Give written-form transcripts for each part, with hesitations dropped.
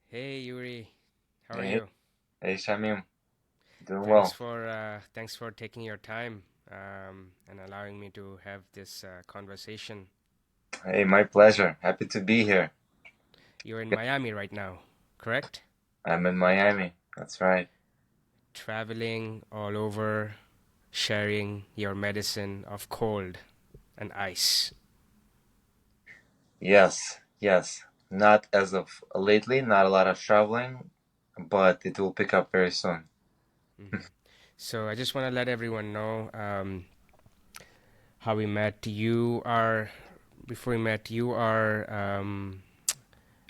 Hey Yuri, how are Hey, you? hey, Shamim, doing Thanks well. for thanks for taking your time and allowing me to have this conversation. Hey, my pleasure. Happy to be here. You're in Miami right now, correct? I'm in Miami. That's right. Traveling all over, sharing your medicine of cold and ice. Yes, yes. Not as of lately, not a lot of traveling, but it will pick up very soon. So I just want to let everyone know how we met. Before we met, you are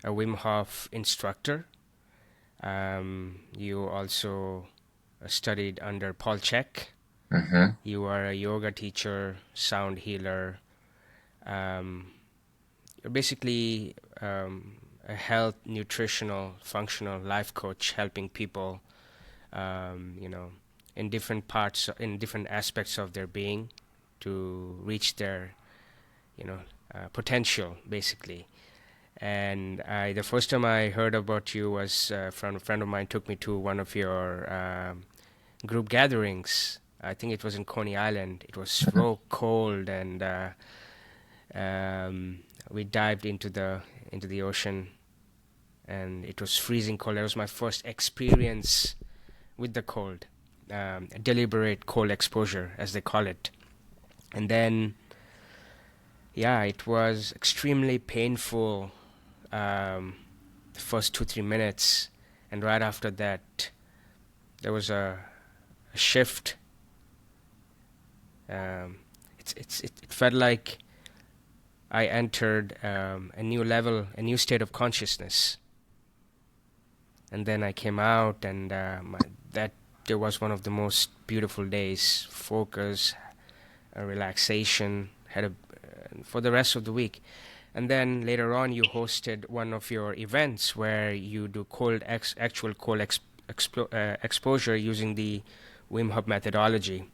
a Wim Hof instructor. You also studied under Paul Chek. Mm-hmm. You are a yoga teacher, sound healer. Um, you're basically a health, nutritional, functional life coach, helping people, um, you know, in different aspects of their being, to reach their, potential, basically. And the first time I heard about you was from a friend of mine took me to one of your group gatherings. I think it was in Coney Island. It was so cold, and um, we dived into the ocean, and it was freezing cold. That was my first experience with the cold, deliberate cold exposure, as they call it. And then, yeah, it was extremely painful. The first 2 3 minutes, and right after that, there was a shift. Um, it felt like I entered a new level, a new state of consciousness, and then I came out, and that there was one of the most beautiful days. Focus, relaxation, had a for the rest of the week. And then later on, you hosted one of your events where you do actual exposure using the Wim Hof methodology.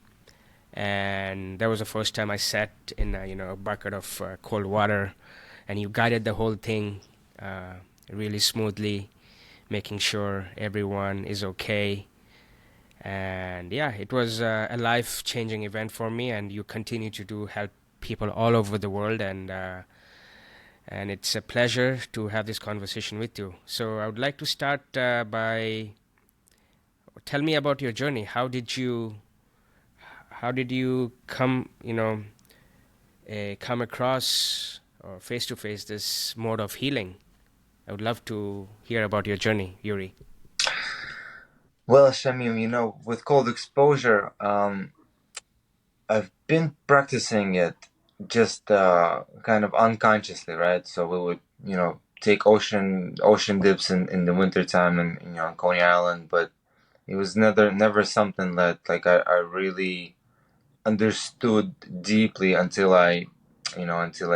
And that was the first time I sat in a bucket of cold water, and you guided the whole thing uh, really smoothly, making sure everyone is okay. And yeah, it was a life-changing event for me, and you continue to do help people all over the world, and it's a pleasure to have this conversation with you. So I would like to start by tell me about your journey. How did you come across or face to face this mode of healing? I would love to hear about your journey, Yuri. Well, Shamim, with cold exposure, I've been practicing it just kind of unconsciously, right? So we would, take ocean dips in the wintertime and on Coney Island, but it was never something that like I really understood deeply until I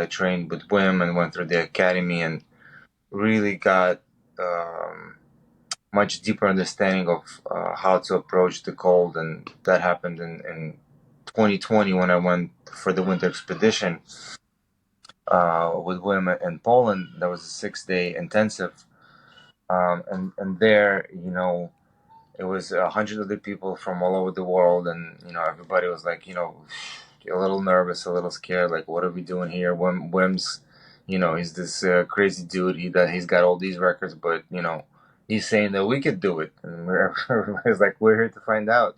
trained with Wim and went through the academy and really got much deeper understanding of how to approach the cold. And that happened in 2020 when I went for the winter expedition with Wim in Poland. That was a 6 day intensive, and there, it was 100 other people from all over the world, and everybody was like, a little nervous, a little scared, like, what are we doing here? Wim's, he's this crazy dude. He's got all these records, but he's saying that we could do it, and everybody's like, we're here to find out.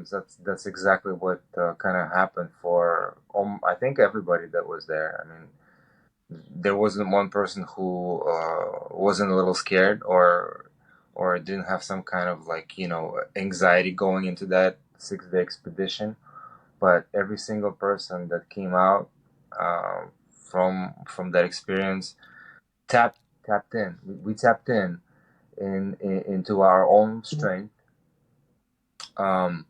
So that's exactly what kind of happened for I think everybody that was there. I mean, there wasn't one person who wasn't a little scared or didn't have some kind of like anxiety going into that 6 day expedition. But every single person that came out uh, from that experience tapped tapped in. We tapped into our own strength. um,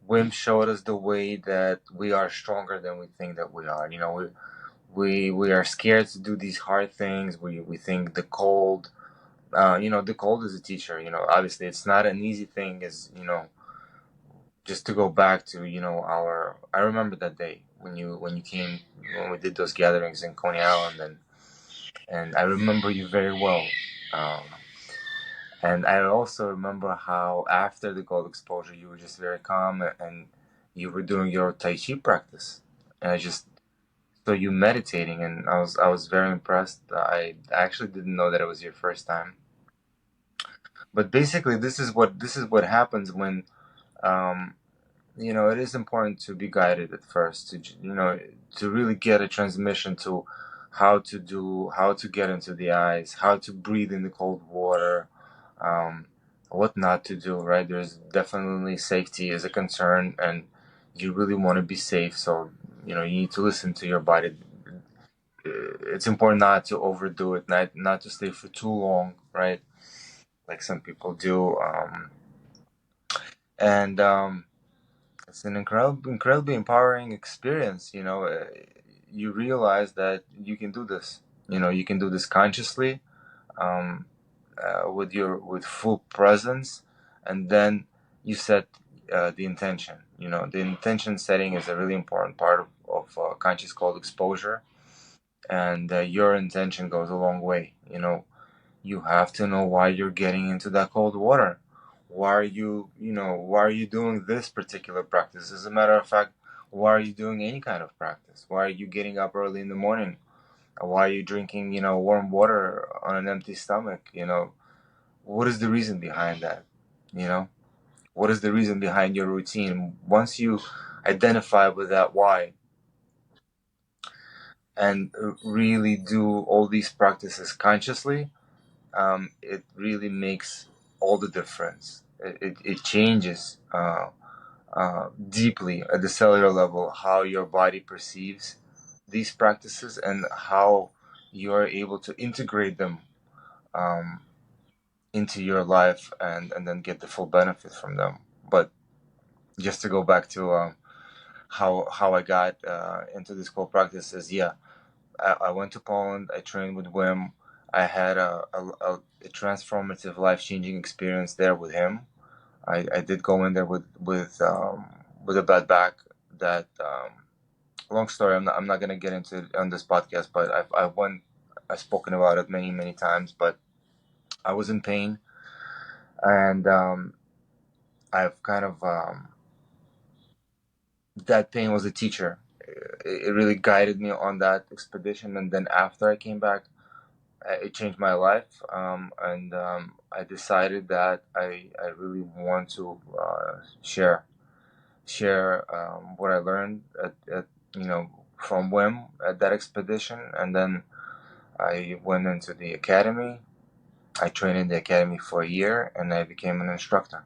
Wim showed us the way that we are stronger than we think that we are. We are scared to do these hard things. We think the cold, the cold is a teacher. Obviously it's not an easy thing. Is just to go back to our. I remember that day when you came when we did those gatherings in Coney Island, and I remember you very well. Um, and I also remember how after the cold exposure, you were just very calm and you were doing your Tai Chi practice. And I just saw you meditating, and I was very impressed. I actually didn't know that it was your first time. But basically, this is what happens when um, it is important to be guided at first to really get a transmission to how to get into the ice, how to breathe in the cold water, um, what not to do, right? There's definitely safety is a concern, and you really want to be safe, so you need to listen to your body. It's important not to overdo it, not to stay for too long, right? Like some people do, and it's an incredibly empowering experience. You realize that you can do this. You can do this consciously, um, with full presence, and then you set the intention. The intention setting is a really important part of conscious cold exposure, and your intention goes a long way. You have to know why you're getting into that cold water. Why are you doing this particular practice? As a matter of fact, why are you doing any kind of practice? Why are you getting up early in the morning? Why are you drinking, warm water on an empty stomach? What is the reason behind that? You know, what is the reason behind your routine? Once you identify with that why and really do all these practices consciously, it really makes all the difference. It changes deeply at the cellular level how your body perceives these practices and how you are able to integrate them um, into your life and then get the full benefit from them. But just to go back to how I got into this cold practices, yeah, I went to Poland. I trained with Wim. I had a transformative, life-changing experience there with him. I did go in there with a bad back. That long story. I'm not gonna get into it on this podcast, but I've spoken about it many times. But I was in pain, and I've kind of that pain was a teacher. It really guided me on that expedition, and then after I came back, it changed my life, and I decided that I really want to share what I learned from Wim at that expedition, and then I went into the academy. I trained in the academy for a year, and I became an instructor.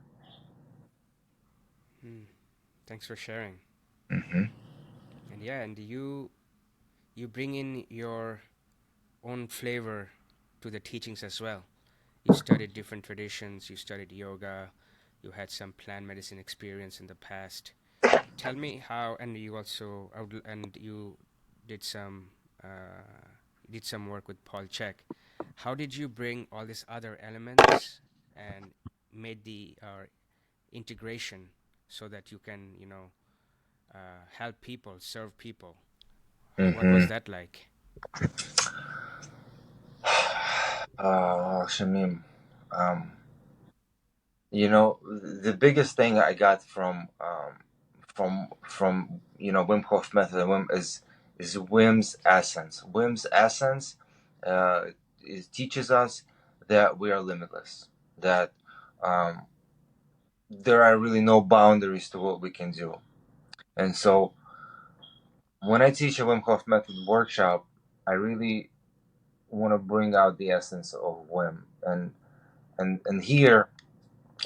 Hmm. Thanks for sharing. Hmm. And yeah, and you bring in your own flavor to the teachings as well. You studied different traditions, you studied yoga, you had some plant medicine experience in the past. Tell me how, and you also, and you did some, did some work with Paul Chek. How did you bring all these other elements and made the integration so that you can, help people, serve people? What was Hmm. that like? Shamim, um, the biggest thing I got from Wim Hof method and Wim is Wim's essence. Wim's essence uh, teaches us that we are limitless. That um, there are really no boundaries to what we can do. And so when I teach a Wim Hof method workshop, I really want to bring out the essence of Wim. And here,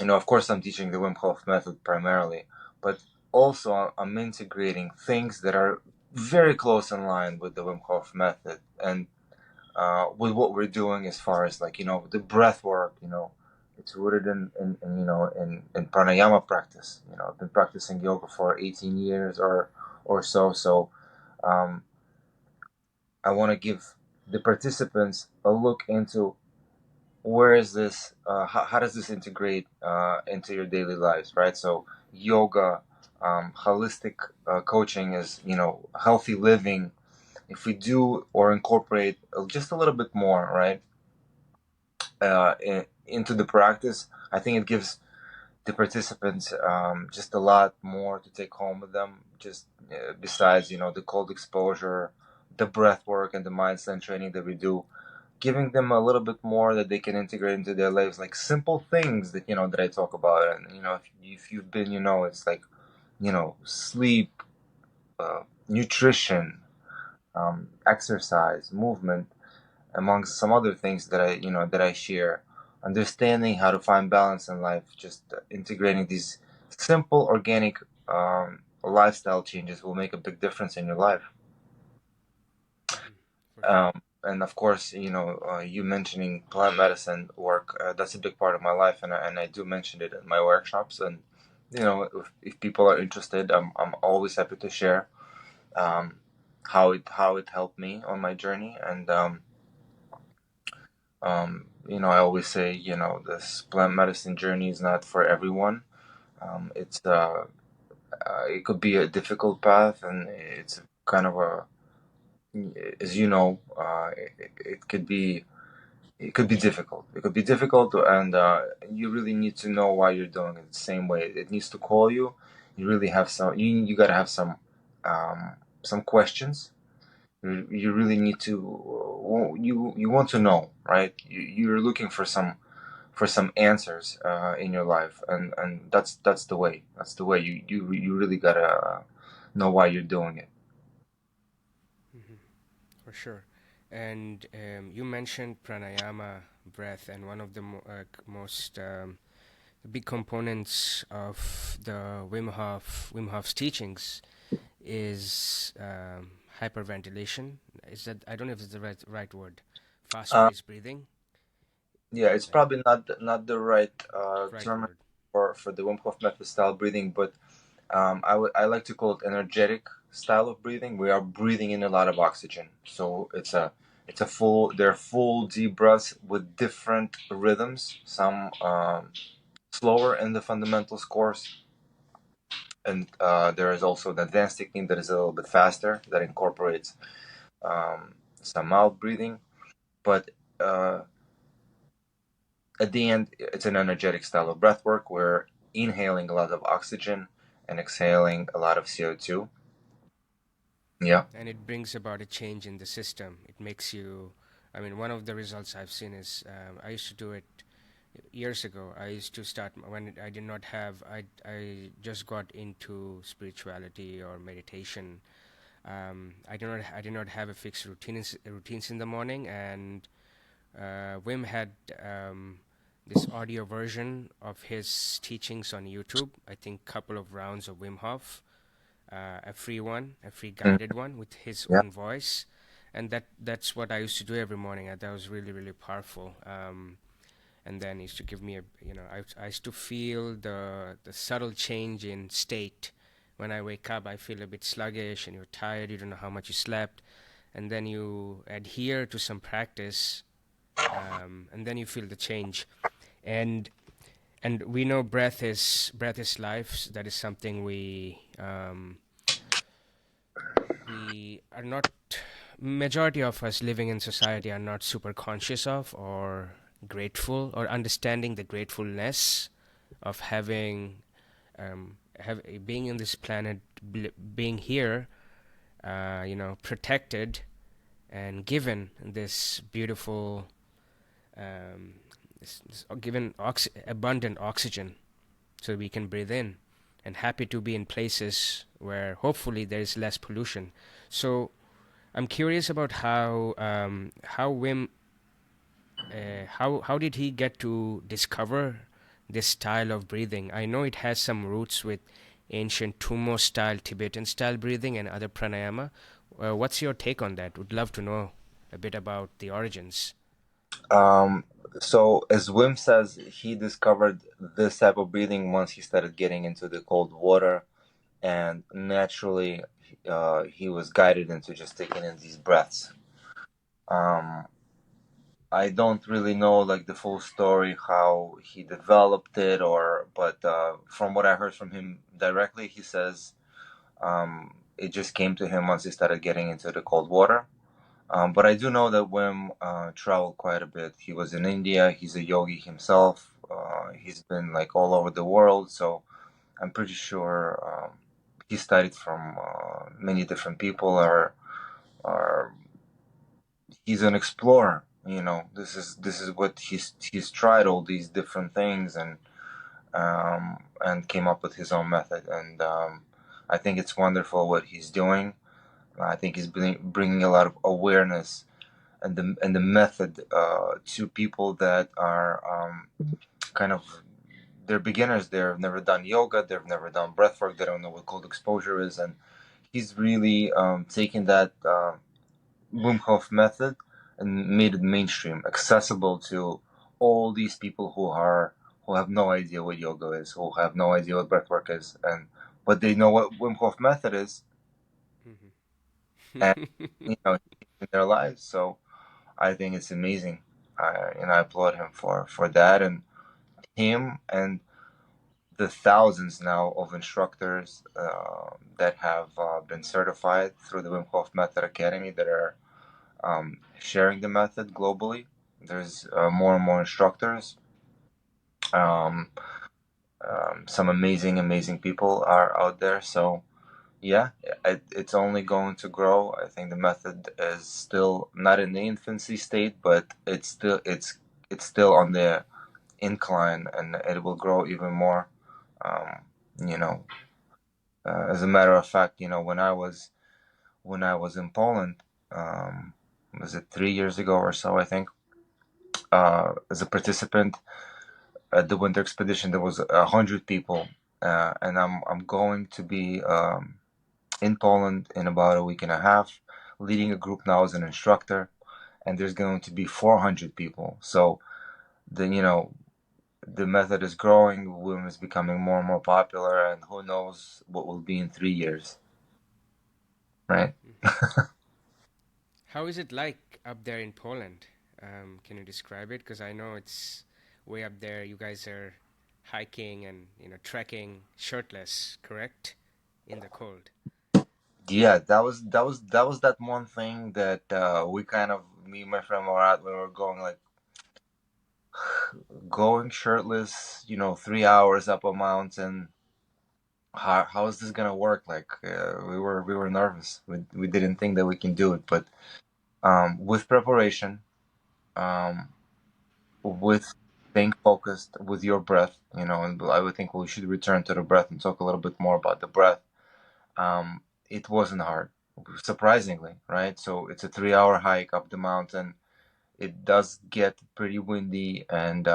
of course, I'm teaching the Wim Hof method primarily, but also I'm integrating things that are very close in line with the Wim Hof method and with what we're doing as far as like the breath work. It's rooted in pranayama practice. I've been practicing yoga for 18 years or so. So um, I want to give the participants a look into where is this how does this integrate into your daily lives, right? So yoga, holistic coaching is healthy living. If we do or incorporate just a little bit more, right, into the practice, I think it gives the participants just a lot more to take home with them. Just besides, the cold exposure, the breath work, and the mindset training that we do, giving them a little bit more that they can integrate into their lives, like simple things that that I talk about. And if you've been, it's like sleep, nutrition, exercise, movement, amongst some other things that I share. Understanding how to find balance in life, just integrating these simple organic lifestyle changes will make a big difference in your life. For sure. And of course, you mentioning plant medicine work, that's a big part of my life, and I do mention it in my workshops. And if people are interested, I'm always happy to share um, how it helped me on my journey. And I always say, this plant medicine journey is not for everyone. It could be a difficult path, and it's kind of as it could be difficult. It could be difficult, and you really need to know why you're doing it. The same way it needs to call you. You really have you gotta have some questions. You really need to you want to know, right? You're looking for some answers in your life, and that's the way. That's the way you really gotta know why you're doing it. Hmm. For sure. And you mentioned pranayama, breath, and one of the most big components of the Wim Hof's teachings is hyperventilation. Is that, I don't know if it's the right word. Fast Uh, paced breathing. yeah, it's Like, probably not the right right term word. for the Wim Hof method style breathing, but I like to call it energetic style of breathing. We are breathing in a lot of oxygen, so it's a full deep breaths with different rhythms. Some slower in the fundamentals course, and there is also the advanced technique that is a little bit faster that incorporates some mouth breathing. But uh, at the end, it's an energetic style of breath work. We're inhaling a lot of oxygen and exhaling a lot of CO2. Yeah. And it brings about a change in the system. It makes you, I mean, one of the results I've seen is I used to do it years ago. I used to start when I did not have, I just got into spirituality or meditation. I did not have a fixed routines in the morning, and Wim had this audio version of his teachings on YouTube. I think couple of rounds of Wim Hof, a free one, a free Mm, guided one with his yeah. own voice, and that's what I used to do every morning. And that was really really powerful. And then he used to give me I used to feel the subtle change in state. When I wake up, I feel a bit sluggish, and you're tired. You don't know how much you slept, and then you adhere to some practice, and then you feel the change. And we know breath is life. That is something we are not, majority of us living in society are not super conscious of or grateful or understanding the gratefulness of having being in this planet, being here, protected and given this beautiful, given abundant oxygen so we can breathe in, and happy to be in places where hopefully there is less pollution. So I'm curious about how Wim how did he get to discover this style of breathing? I know it has some roots with ancient Tumo style, Tibetan style breathing, and other pranayama. What's your take on that? Would love to know a bit about the origins. Um, so as Wim says, he discovered this type of breathing once he started getting into the cold water, and naturally, he was guided into just taking in these breaths. Um, I don't really know like the full story how he developed it, but from what I heard from him directly, he says it just came to him once he started getting into the cold water. But I do know that Wim traveled quite a bit. He was in India. He's a yogi himself. He's been like all over the world. So I'm pretty sure he studied from many different people. Or he's an explorer. You know, this is what he's tried all these different things and came up with his own method. And I think it's wonderful what he's doing. I think he's bringing a lot of awareness and the method to people that are kind of they're beginners. They've never done yoga. They've never done breathwork. They don't know what cold exposure is, and he's really taken that Wim Hof method and made it mainstream, accessible to all these people who have no idea what yoga is, who have no idea what breathwork is, and but they know what Wim Hof method is, and in their lives. So I think it's amazing. I applaud him for that, and him and the thousands now of instructors that have been certified through the Wim Hof Method Academy that are sharing the method globally. There's more and more instructors. Um, some amazing people are out there. So yeah, it's only going to grow. I think the method is still not in the infancy state, but it's still on the incline, and it will grow even more. Um, you know, as a matter of fact, when I was in Poland, um, was it 3 years ago or so? I think as a participant at the winter expedition, there was 100 people, and I'm going to be in Poland in about a week and a half, leading a group now as an instructor, and there's going to be 400 people. So then the method is growing, Wim is becoming more and more popular, and who knows what will be in 3 years, right? How is it like up there in Poland? Can you describe it? Because I know it's way up there. You guys are hiking and trekking shirtless, correct? In the cold. Yeah, that was that one thing that we kind of me and my friend were at when we were going like going shirtless, 3 hours up a mountain. How is this gonna work? Like we were nervous. We didn't think that we can do it, but with preparation, um, with staying focused with your breath, and I would think we should return to the breath and talk a little bit more about the breath. It wasn't hard, surprisingly, right? So it's a 3-hour hike up the mountain. It does get pretty windy and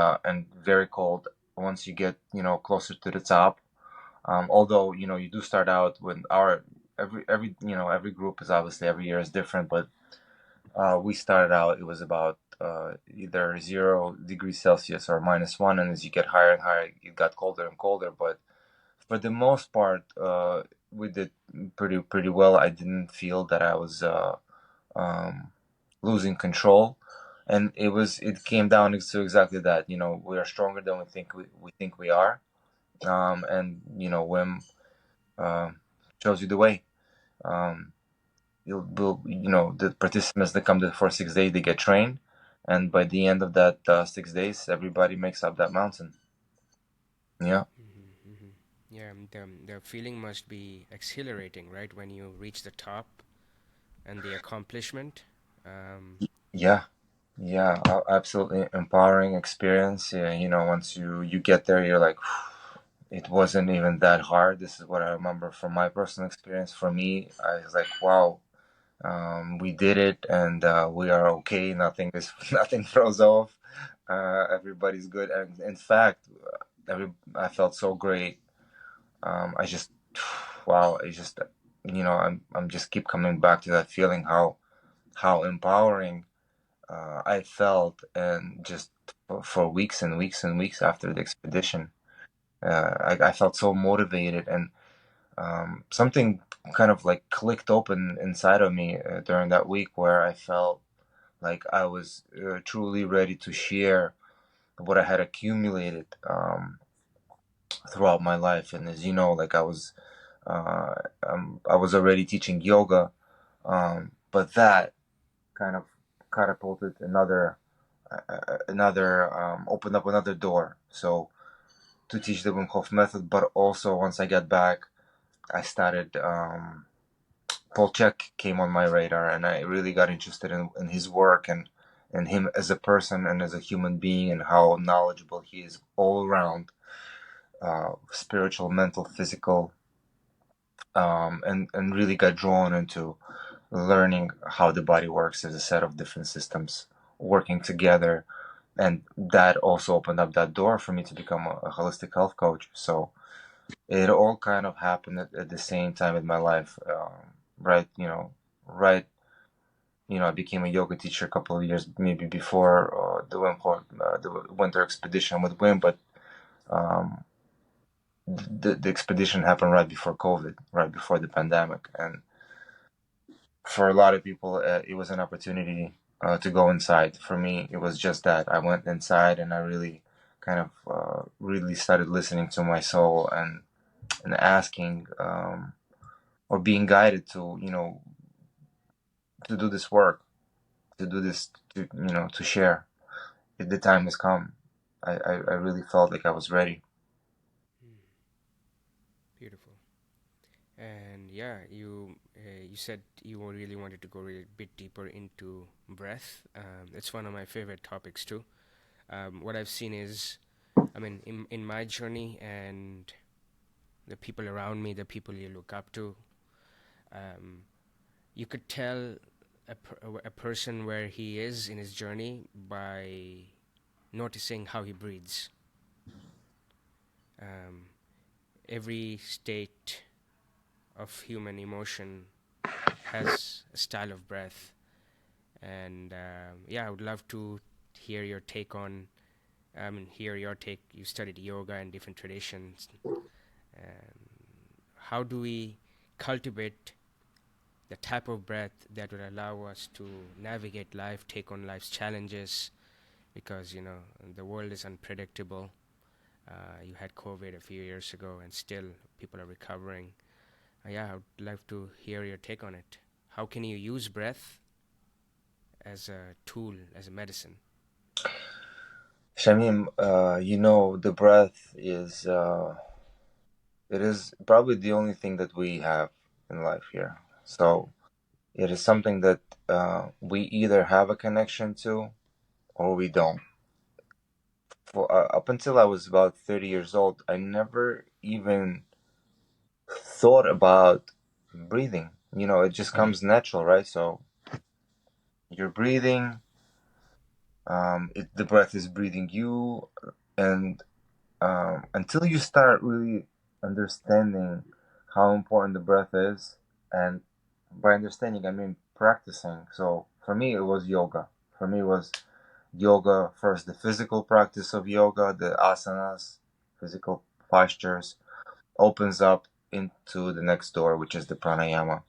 very cold once you get closer to the top. Although you do start out when our every group is obviously every year is different, but we started out, it was about either 0 degrees Celsius or -1, and as you get higher and higher, it got colder and colder. But for the most part, we did pretty well. I didn't feel that I was um, losing control, and it came down to exactly that. We are stronger than we think we are, and Wim uh, shows you the way. Um, the participants that come there for 6 days, they get trained, and by the end of that 6 days, everybody makes up that mountain. Yeah, Yeah, the feeling must be exhilarating, right? When you reach the top and the accomplishment. Um, yeah, yeah. Absolutely empowering experience. Yeah, once you get there, you're like, it wasn't even that hard. This is what I remember from my personal experience. For me, I was like, wow, we did it, and we are okay. Nothing throws off. Everybody's good, and in fact, I felt so great. I just, wow, I just, I'm just keep coming back to that feeling how empowering I felt, and just for weeks and weeks and weeks after the expedition, I felt so motivated, and something kind of like clicked open inside of me during that week where I felt like I was truly ready to share what I had accumulated throughout my life. And as you know, like uh, I was already teaching yoga, but that. kind of catapulted opened up another door. So to teach the Wim Hof method, but also once I got back, I started. Paul CHEK came on my radar, and I really got interested in his work and him as a person and as a human being, and how knowledgeable he is all around, spiritual, mental, physical, and really got drawn into learning how the body works as a set of different systems working together. And that also opened up that door for me to become a holistic health coach. So it all kind of happened at the same time in my life. Right, right. I became a yoga teacher a couple of years maybe before the winter expedition with Wim, but um, the expedition happened right before COVID, right before the pandemic, and for a lot of people, it was an opportunity to go inside. For me, it was just that I went inside and I really kind of really started listening to my soul and asking, or being guided to to do this work, to do this, to share. If the time has come, I really felt like I was ready. Mm, beautiful. And yeah, you said you really wanted to go a bit deeper into breath. It's one of my favorite topics too. What I've seen is, I mean, in my journey and the people around me, the people you look up to, um, you could tell a person where he is in his journey by noticing how he breathes. Um, every state of human emotion has a style of breath, and yeah, I would love to hear your take on. Hear your take. You studied yoga and different traditions. And how do we cultivate the type of breath that will allow us to navigate life, take on life's challenges? Because the world is unpredictable. You had COVID a few years ago, and still people are recovering. Yeah, I would love to hear your take on it. How can you use breath as a tool, as a medicine? Shamim, the breath it is probably the only thing that we have in life here. So it is something that we either have a connection to or we don't. Up until I was about 30 years old, I never even thought about breathing. It just comes natural, right? So you're breathing, the breath is breathing you, and until you start really understanding how important the breath is, and by understanding, I mean practicing. So for me, it was yoga. For me, it was yoga first, the physical practice of yoga, the asanas, physical postures, opens up into the next door, which is the pranayama,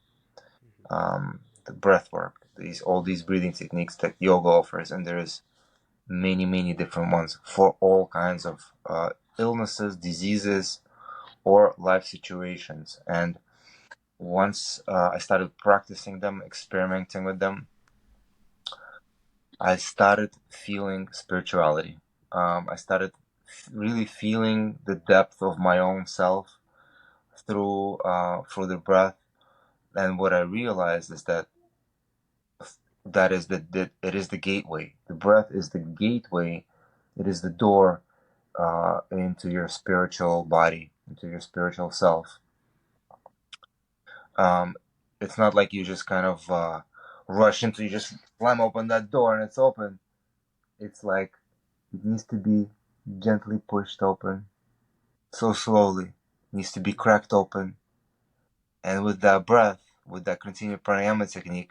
the breath work. All these breathing techniques that yoga offers, and there is many different ones for all kinds of illnesses, diseases, or life situations. And once I started practicing them, experimenting with them, I started feeling spirituality. I started really feeling the depth of my own self through the breath. And what I realized is that is that it is the gateway. The breath is the gateway. It is the door into your spiritual body, into your spiritual self. Um, it's not like you just kind of rush into, you just slam open that door and it's open. It's like it needs to be gently pushed open, so slowly. It needs to be cracked open. And with that breath, with that continued pranayama technique,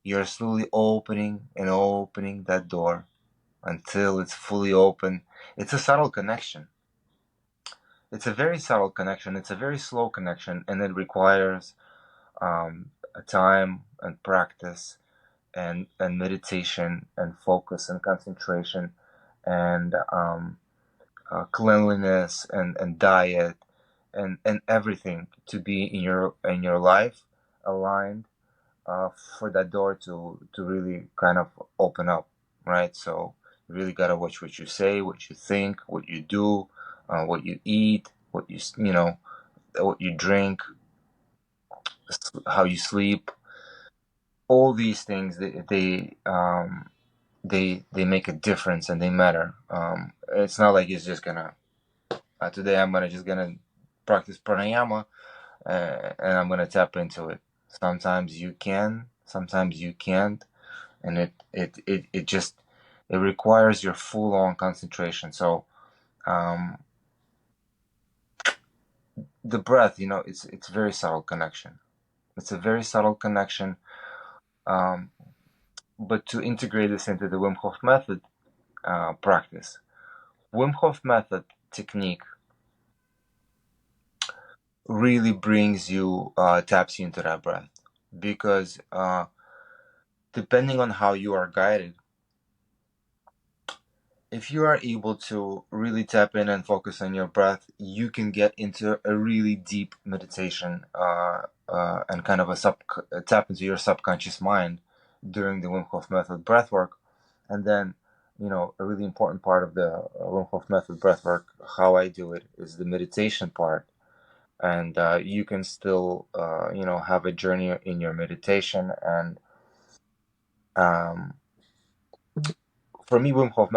you're slowly opening and opening that door until it's fully open. It's a subtle connection. It's a very subtle connection. It's a very slow connection, and it requires a time and practice and meditation and focus and concentration and cleanliness and diet and everything to be in your life aligned for that door to really kind of open up, right? So you really gotta watch what you say, what you think, what you do, what you eat, what you know, what you drink, how you sleep. All these things they make a difference and they matter. It's not like it's just gonna today I'm gonna just gonna practice pranayama and I'm gonna tap into it. Sometimes you can, sometimes you can't, and it just it requires your full on concentration. So um, the breath, it's very subtle connection. It's a very subtle connection. Um, but to integrate this into the Wim Hof method practice, Wim Hof method technique really brings you taps you into that breath because depending on how you are guided, if you are able to really tap in and focus on your breath, you can get into a really deep meditation and kind of a tap into your subconscious mind during the Wim Hof method breathwork. And then, a really important part of the Wim Hof method breathwork, how I do it, is the meditation part. And you can still, have a journey in your meditation. And um, for me, Wim Hof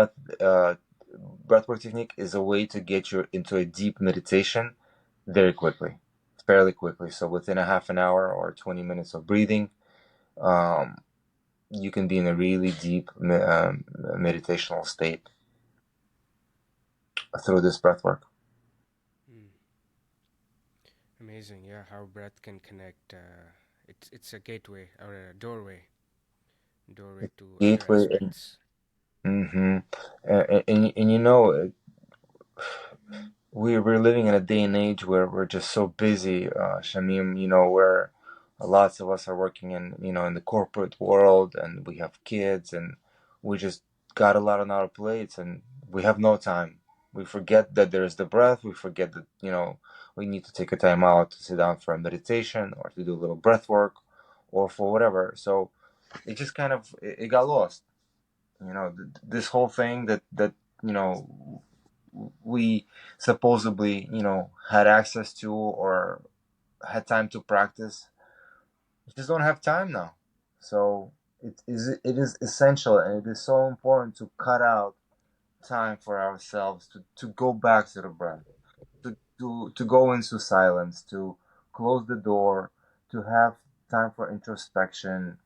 breathwork technique is a way to get you into a deep meditation very quickly, fairly quickly. So within a half an hour or 20 minutes of breathing, um, you can be in a really deep meditational state through this breathwork. Mm. Amazing, yeah, how breath can connect. It's a gateway or a doorway to other Gateway. aspects. Mm-hmm. And you know, we're living in a day and age where we're just so busy, Shamim. Where lots of us are working in the corporate world, and we have kids, and we just got a lot on our plates, and we have no time. We forget that there is the breath. We forget that we need to take a time out to sit down for a meditation or to do a little breath work, or for whatever. So it just kind of it got lost. This whole thing that you know we supposedly had access to or had time to practice, we just don't have time now. So it is essential, and it is so important to cut out time for ourselves to go back to the breath, to go into silence, to close the door, to have time for introspection.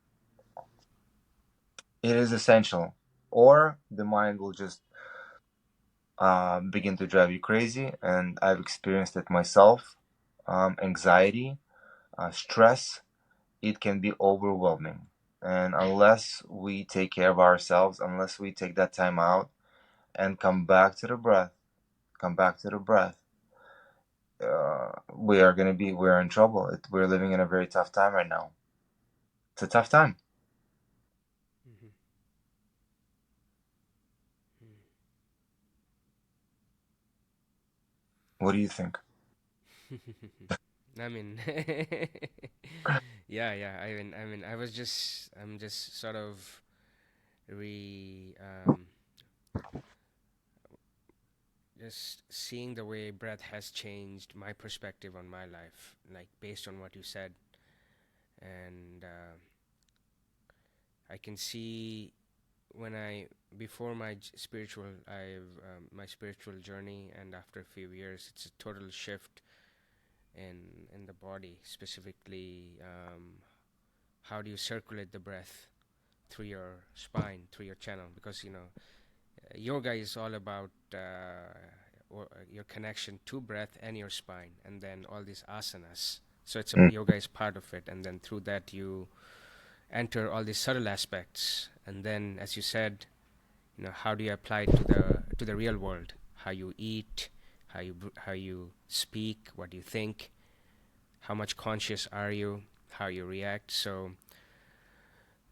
It is essential, or the mind will just begin to drive you crazy. And I've experienced it myself. Anxiety, stress, it can be overwhelming. And unless we take care of ourselves, unless we take that time out and come back to the breath, we're in trouble. We're living in a very tough time right now. It's a tough time. Mm-hmm. What do you think? I mean, yeah. I mean, I'm just sort of re just seeing the way breath has changed my perspective on my life, like based on what you said, and I can see when I before my spiritual journey, and after a few years, it's a total shift in the body, specifically how do you circulate the breath through your spine, through your channel, because yoga is all about your connection to breath and your spine, and then all these asanas. So Mm. yoga is part of it, and then through that you enter all these subtle aspects, and then, as you said, how do you apply it to the real world? How you eat, how you speak, what you think, how much conscious are you, how you react. So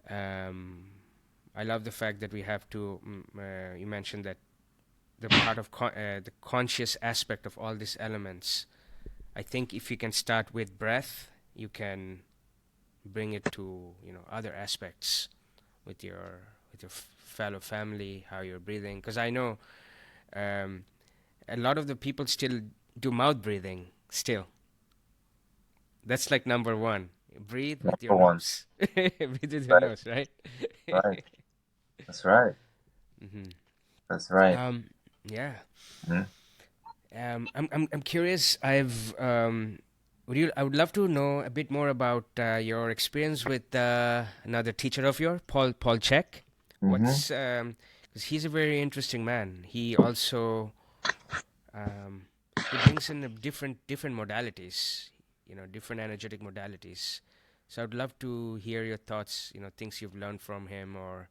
um, I love the fact that we have to. You mentioned that the part of the conscious aspect of all these elements. I think if you can start with breath, you can bring it to, other aspects with your fellow family, how you're breathing. Because I know um, a lot of the people still do mouth breathing still. That's like number one. Breathe with your Number one. nose. Breathe with your Right. nose, right? Right. That's right. hmm That's right. Um, yeah. Mhm. I'm curious. I would love to know a bit more about your experience with another teacher of yours, Paul Chek. Mhm. 'Cause he's a very interesting man. He also um, he brings in different modalities, different energetic modalities. So I'd love to hear your thoughts, things you've learned from him, or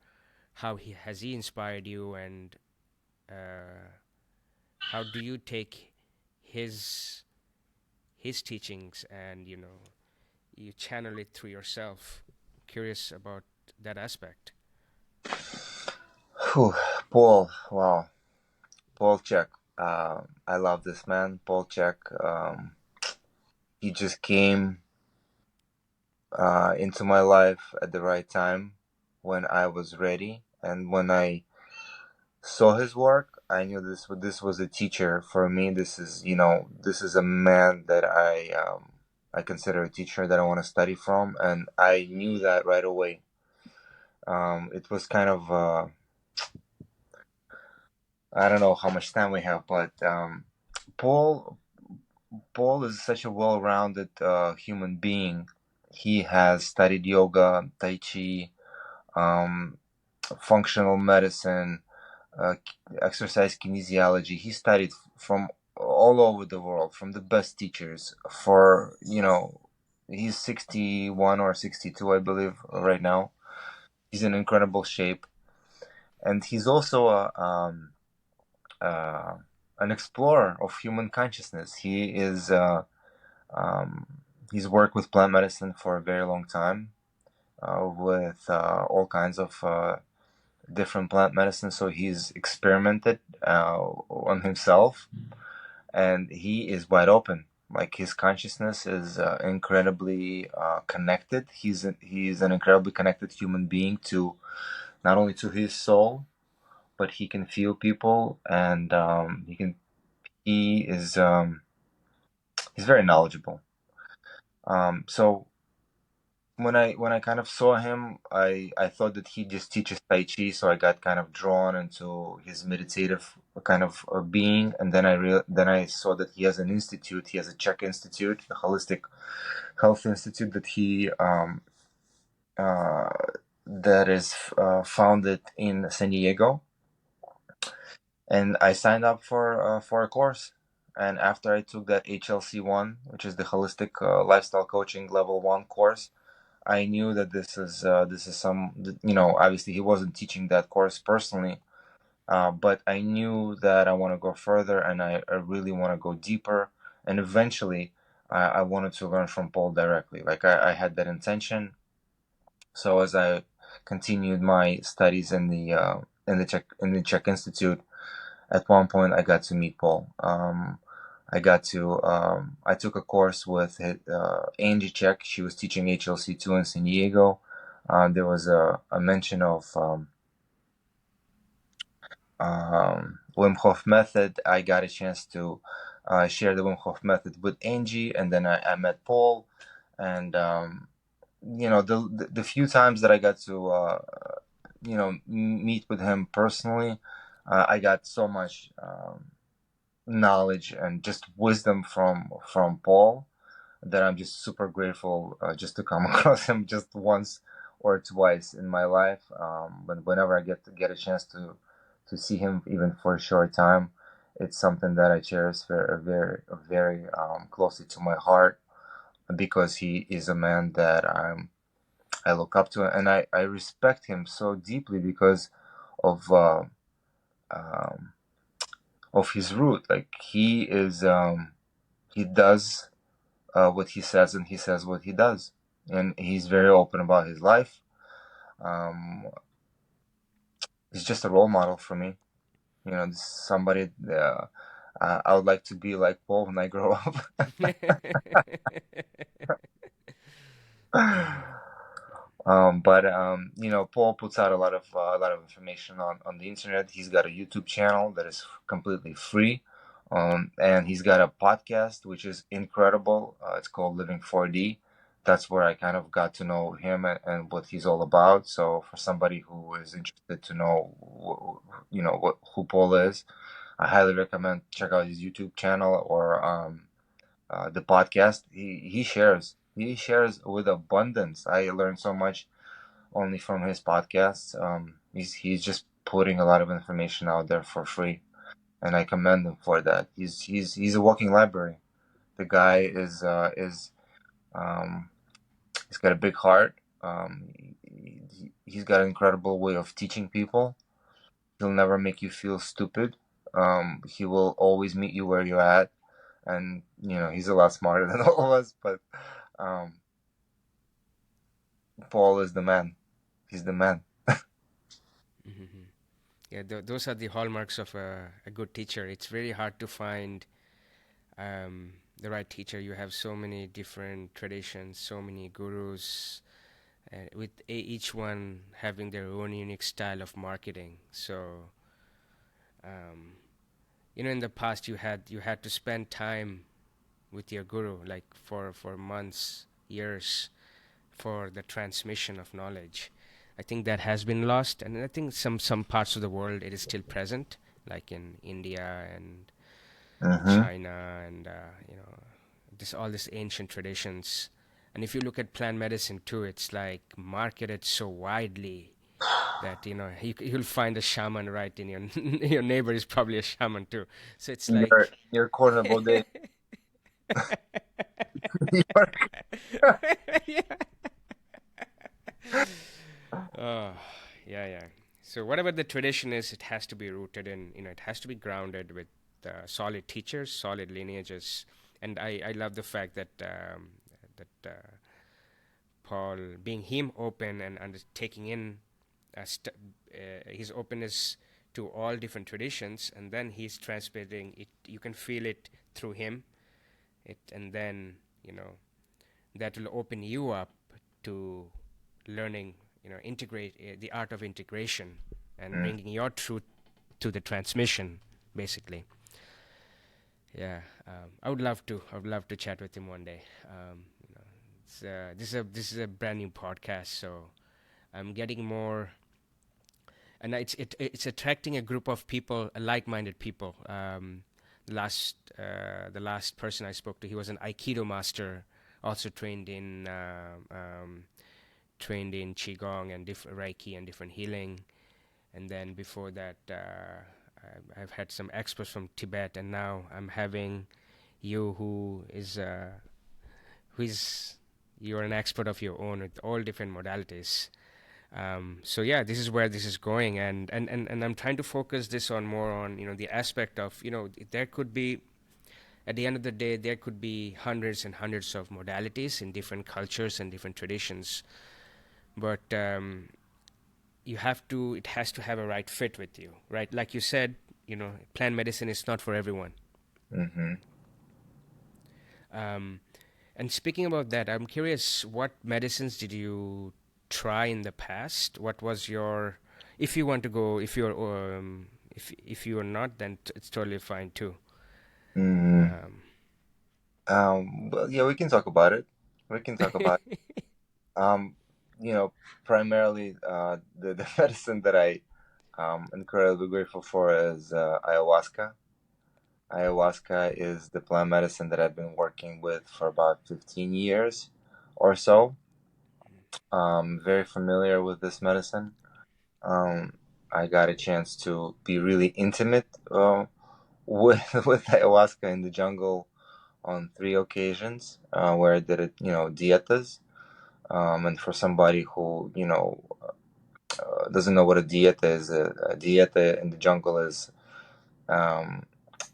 how he inspired you, and uh, how do you take his his teachings, and you channel it through yourself. Curious about that aspect. Whew. Paul. Wow. Paul Check. I love this man, Paul Check. He just came into my life at the right time when I was ready, and when I saw his work, I knew this was a teacher for me. This is a man that I consider a teacher that I want to study from, and I knew that right away. It was kind of I don't know how much time we have, but Paul Paul is such a well-rounded human being. He has studied yoga, tai chi, um, functional medicine, uh, exercise kinesiology. He studied from all over the world, from the best teachers. He's 61 or 62, I believe, right now. He's in incredible shape, and he's also uh, an explorer of human consciousness. Um, he's worked with plant medicine for a very long time, with all kinds of different plant medicine. So he's experimented on himself, and he is wide open. Like, his consciousness is incredibly connected. He's an incredibly connected human being, to not only to his soul, but he can feel people, and he is he's very knowledgeable. So when I kind of saw him, I thought that he just teaches Tai Chi, so I got kind of drawn into his meditative kind of being, and then I saw that he has an institute. He has a CHEK Institute, a holistic health institute uh, that is founded in San Diego, and I signed up for a course. And after I took that HLC 1, which is the Holistic Lifestyle Coaching Level 1 course, I knew that this is obviously he wasn't teaching that course personally, but I knew that I want to go further, and I really want to go deeper, and eventually I wanted to learn from Paul directly. Like, I had that intention. So as I continued my studies in the Czech Institute, at one point I got to meet Paul. I took a course with Angie Czech. She was teaching HLC 2 in San Diego. There was a mention of Wim Hof method. I got a chance to share the Wim Hof method with Angie, and then I met Paul. And the few times that I got to meet with him personally, I got so much knowledge and just wisdom from Paul, that I'm just super grateful just to come across him just once or twice in my life. But whenever I get a chance to see him, even for a short time, it's something that I cherish very closely to my heart, because he is a man that I look up to, and I respect him so deeply because of um, of his root. Like, he does what he says, and he says what he does, and he's very open about his life. Um, he's just a role model for me. This is somebody I would like to be like Paul when I grow up. But Paul puts out a lot of information on the internet. He's got a YouTube channel that is completely free, and he's got a podcast which is incredible. It's called Living 4D. That's where I kind of got to know him and what he's all about. So for somebody who is interested to know, who Paul is, I highly recommend check out his YouTube channel or the podcast. He shares with abundance. I learned so much only from his podcasts. He's just putting a lot of information out there for free, and I commend him for that. He's a walking library. The guy is he's got a big heart. He's got an incredible way of teaching people. He'll never make you feel stupid. He will always meet you where you're at, and he's a lot smarter than all of us. But um, Paul is the man. He's the man. Hmm. Yeah, those are the hallmarks of a good teacher. It's very hard to find the right teacher. You have so many different traditions, so many gurus, with each one having their own unique style of marketing. So, um, in the past you had to spend time with your guru, like for months, years, for the transmission of knowledge. I think that has been lost, and I think some parts of the world it is still present, like in India and Mm-hmm. China, and this all these ancient traditions. And if you look at plant medicine too, it's like marketed so widely that you'll find a shaman right in your your neighbor is probably a shaman too. So it's Your like your corner bodega. yeah. Oh, yeah, yeah. So whatever the tradition is, it has to be rooted in, it has to be grounded with solid teachers, solid lineages, and I love the fact that Paul, being him open and taking in his openness to all different traditions, and then he's transmitting it. You can feel it through him, and then that will open you up to learning, integrate the art of integration and Mm. bringing your truth to the transmission, basically. Yeah, I would love to chat with him one day. This is a brand new podcast, so I'm getting more, and it's attracting a group of people, like-minded people. The last person I spoke to, he was an Aikido master, also trained in qigong and Reiki and different healing. And then before that, I've had some experts from Tibet, and now I'm having you, who is you're an expert of your own with all different modalities. So yeah, this is where this is going, and I'm trying to focus this on more on the aspect of there could be, at the end of the day, there could be hundreds and hundreds of modalities in different cultures and different traditions, but it has to have a right fit with you, right? Like you said, plant medicine is not for everyone. Mm-hmm. um, and speaking about that, I'm curious, what medicines did you try in the past? What was your, if you want to go, if you are not, then it's totally fine too. Mm-hmm. um, Well, yeah, we can talk about it. We can talk about um, primarily the medicine that I incredibly grateful for is ayahuasca. Ayahuasca is the plant medicine that I've been working with for about 15 years or so. Very familiar with this medicine. Um, I got a chance to be really intimate with with ayahuasca in the jungle on 3 occasions where I did it, dietas. And for somebody who, doesn't know what a dieta is, a dieta in the jungle is um,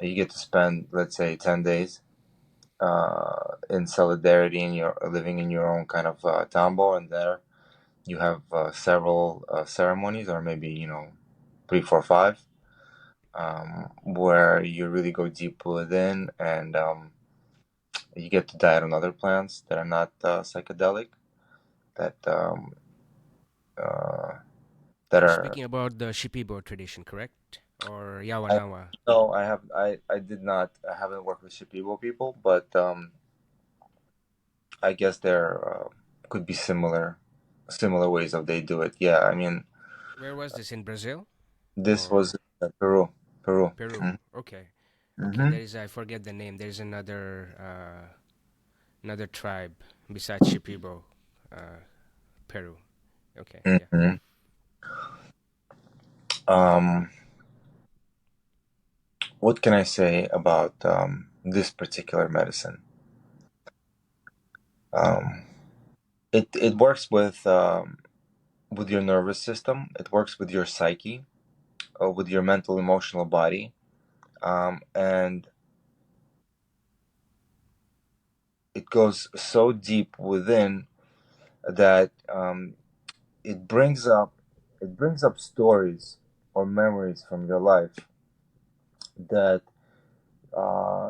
you get to spend, let's say, 10 days in solidarity and you're living in your own kind of tambo, and there you have several ceremonies, or maybe, three, four, five, where you really go deep within, and you get to diet on other plants that are not psychedelic, that that You're are. speaking about the Shipibo tradition, correct? Or Yawanawa? No, I did not. I haven't worked with Shipibo people, but I guess there could be similar ways of they do it. Yeah, I mean, Where was this, in Brazil this was or Peru, Peru. Peru? Okay, okay. Mm-hmm. There is, I forget the name. There's another tribe besides Shipibo, Peru. Okay, yeah. Mm-hmm. Um, what can I say about this particular medicine? Um, it works with your nervous system. It works with your psyche, with your mental, emotional body, and it goes so deep within that it brings up it brings up stories or memories from your life that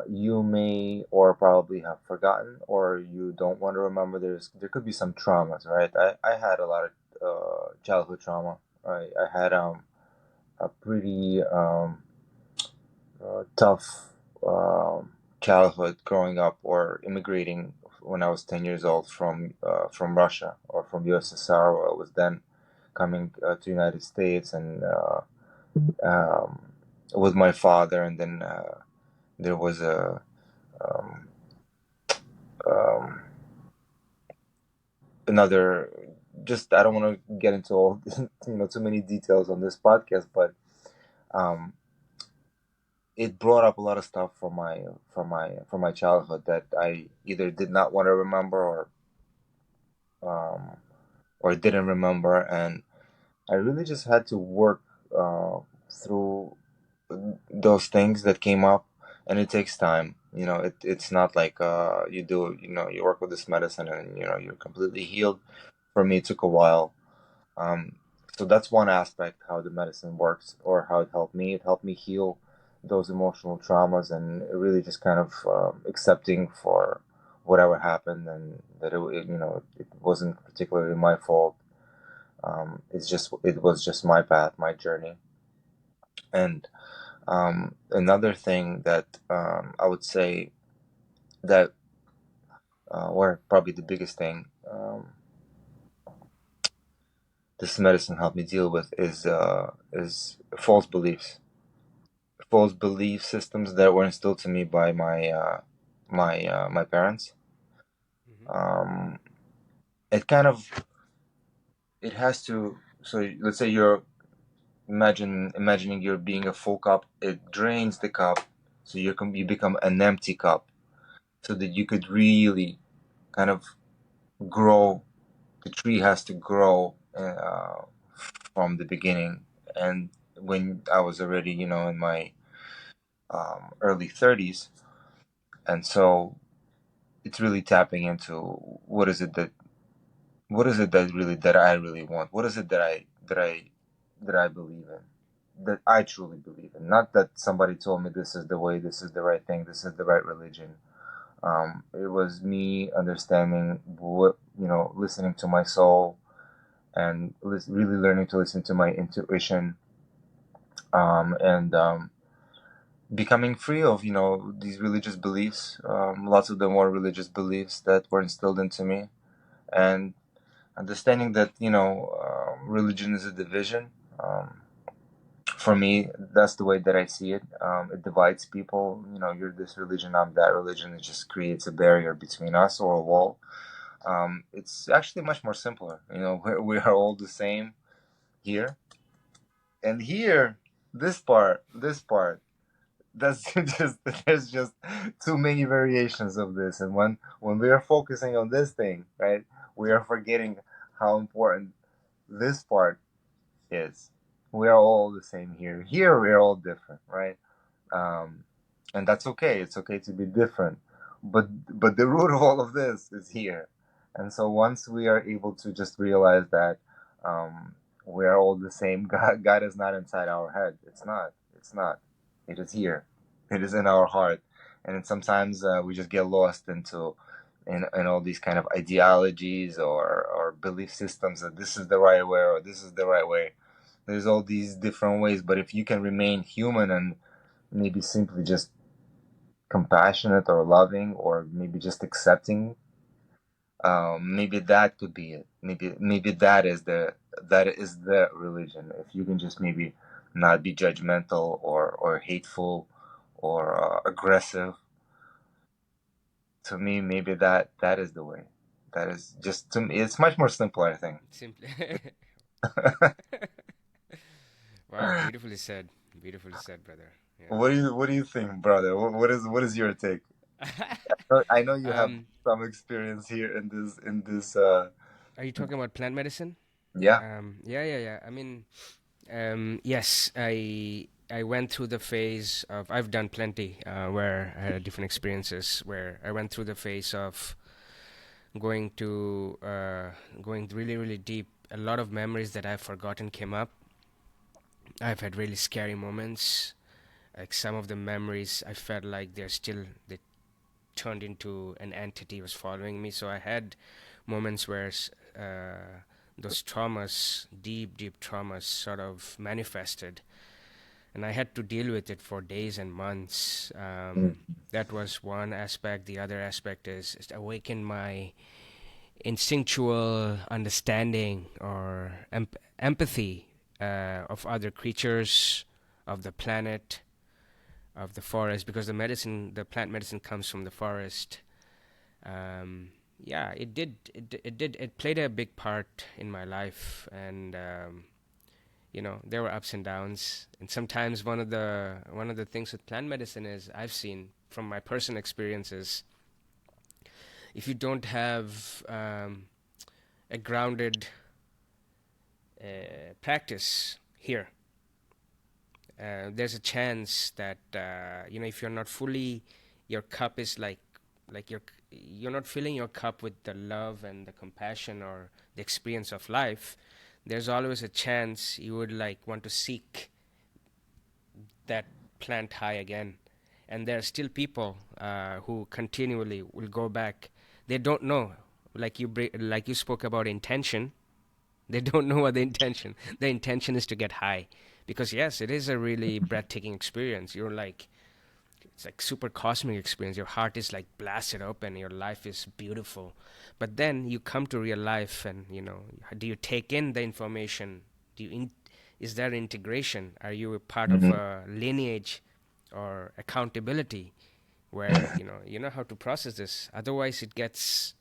you may or probably have forgotten or you don't want to remember. There could be some traumas, right? I had a lot of childhood trauma. I had a pretty tough childhood growing up or immigrating when I was 10 years old from Russia or from USSR. Where I was then coming to United States and um, with my father, and then there was a um, um, another. Just I don't want to get into all too many details on this podcast, but um, it brought up a lot of stuff from my childhood that I either did not want to remember um, or didn't remember, and I really just had to work through those things that came up, and it takes time. It's not like you work with this medicine and you're completely healed. For me, it took a while. Um, so that's one aspect how the medicine works or how it helped me. It helped me heal those emotional traumas and really just kind of accepting for whatever happened and that it wasn't particularly my fault. It was just my path, my journey. And another thing that I would say that or probably the biggest thing this medicine helped me deal with is false belief systems that were instilled to me by my parents. Hmm. Um, it kind of it has to. So let's say you're imagining you're being a full cup. It drains the cup, so you become an empty cup, so that you could really kind of grow. The tree has to grow from the beginning, and when I was already in my early 30s, and so it's really tapping into what is it that that I really want. What is it that I believe in, that I truly believe in. Not that somebody told me this is the way, this is the right thing, this is the right religion. It was me understanding listening to my soul and really learning to listen to my intuition, and becoming free of these religious beliefs. Lots of them were religious beliefs that were instilled into me, and understanding that religion is a division. For me, that's the way that I see it. It divides people. You're this religion, I'm that religion. It just creates a barrier between us, or a wall. It's actually much more simpler. We are all the same here, and here, this part, that's just there's just too many variations of this, and when we are focusing on this thing, right, we are forgetting how important this part is. We are all the same here. Here we are all different, right? um, and that's okay. It's okay to be different, but the root of all of this is here. And so once we are able to just realize that we are all the same, God is not inside our head. It's not. It's not. It is here. It is in our heart. And then sometimes we just get lost into and all these kind of ideologies or belief systems that this is the right way or this is the right way. There's all these different ways, but if you can remain human and maybe simply just compassionate or loving or maybe just accepting, maybe that could be it. Maybe that is the religion. If you can just maybe not be judgmental or hateful or aggressive, to me, maybe that is the way. That is just, to me, it's much more simple, I think. Simply. Wow, beautifully said. Beautifully said, brother. What do you think, brother? What is your take? I know you have Um, some experience here in this. are you talking about plant medicine? Yeah. Yeah, yeah, yeah. I mean, yes, I went through the phase of, I've done plenty where I had different experiences where I went through the phase of going to going really really deep. A lot of memories that I've forgotten came up. I've had really scary moments. Like some of the memories, I felt like they turned into an entity was following me. So I had moments where those traumas, deep traumas, sort of manifested, and I had to deal with it for days and months. That was one aspect. The other aspect is it awakened my instinctual understanding or empathy of other creatures, of the planet, of the forest, because the plant medicine comes from the forest. Yeah, it played a big part in my life, and there were ups and downs. And sometimes one of the things with plant medicine is I've seen from my personal experiences, if you don't have a grounded practice here, there's a chance that if you're not fully, your cup is like you're not filling your cup with the love and the compassion or the experience of life. There's always a chance you would like want to seek that plant high again. And there are still people who continually will go back. They don't know, like you spoke about intention. They don't know what the intention is to get high, because yes, it is a really breathtaking experience. It's like super cosmic experience. Your heart is like blasted open. Your life is beautiful, but then you come to real life, and do you take in the information? Is there integration? Are you a part of Mm-hmm. a lineage or accountability where you know how to process this? Otherwise, it gets,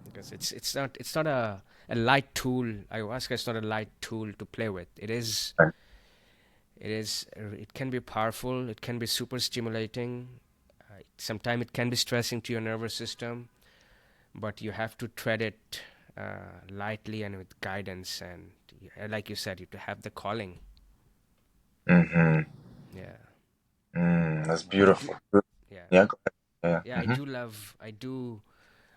because it's not a light tool. Ayahuasca is not a light tool to play with. It can be powerful. It can be super stimulating. Sometimes it can be stressing to your nervous system, but you have to tread it lightly and with guidance. And like you said, you have to have the calling. Mm-hmm. Yeah, That's I do. beautiful. Yeah, Yeah, go ahead. yeah. Yeah. I do love.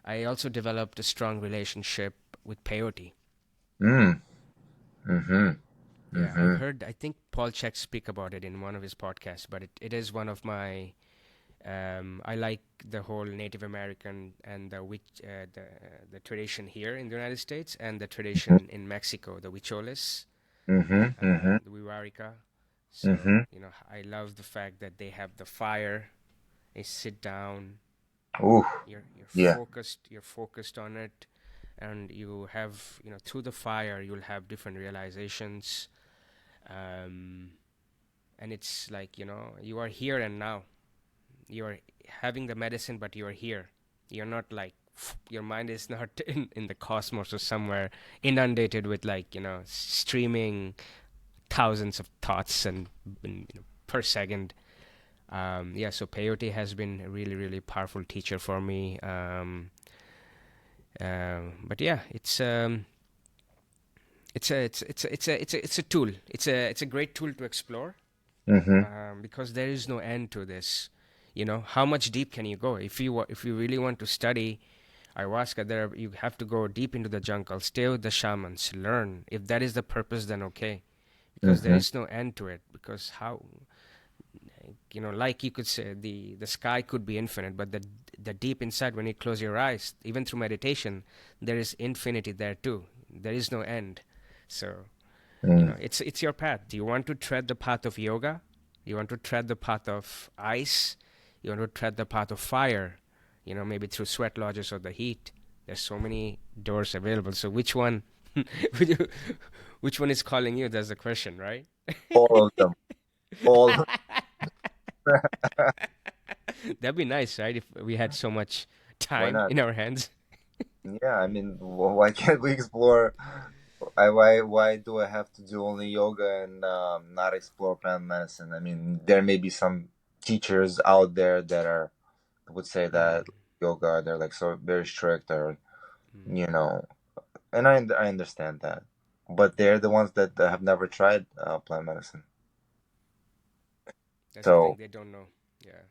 I also developed a strong relationship with peyote. Mm-hmm. Mm-hmm. Yeah, I've Mm-hmm. heard. I think Paul Chek speak about it in one of his podcasts, but it is one of my. I like the whole Native American and the tradition here in the United States and the tradition in Mexico, the Huicholes, Mm-hmm. Mm-hmm. the Wiwarica. So Mm-hmm. I love the fact that they have the fire. They sit down. Ooh. You're Yeah. focused. You're focused on it, and you have through the fire you'll have different realizations. Um, and it's like you are here and now. You're having the medicine, but you're here. You're not like your mind is not in the cosmos or somewhere inundated with streaming thousands of thoughts and per second. Yeah, so peyote has been a really really powerful teacher for me. But yeah, it's a tool. It's a great tool to explore, Mm-hmm. because there is no end to this. How much deep can you go? If you really want to study ayahuasca, you have to go deep into the jungle, stay with the shamans, learn. If that is the purpose, then okay, because there Mm-hmm. is no end to it. Because how, like you could say, the sky could be infinite, but the the deep inside, when you close your eyes, even through meditation, there is infinity there too. There is no end. So, Mm. it's your path. Do you want to tread the path of yoga? You want to tread the path of ice? You want to tread the path of fire? Maybe through sweat lodges or the heat. There's so many doors available. So which one, which one is calling you? That's the question, right? All of them. All. That'd be nice, right? If we had so much Why time not? in our hands. Yeah, I mean, why can't we explore? Why do I have to do only yoga and not explore plant medicine? I mean, there may be some teachers out there that would say Mm, that yoga, they're like so very strict, or mm. you know, and I understand that, but they're the ones that have never tried plant medicine. That's the thing. So They don't know. Yeah.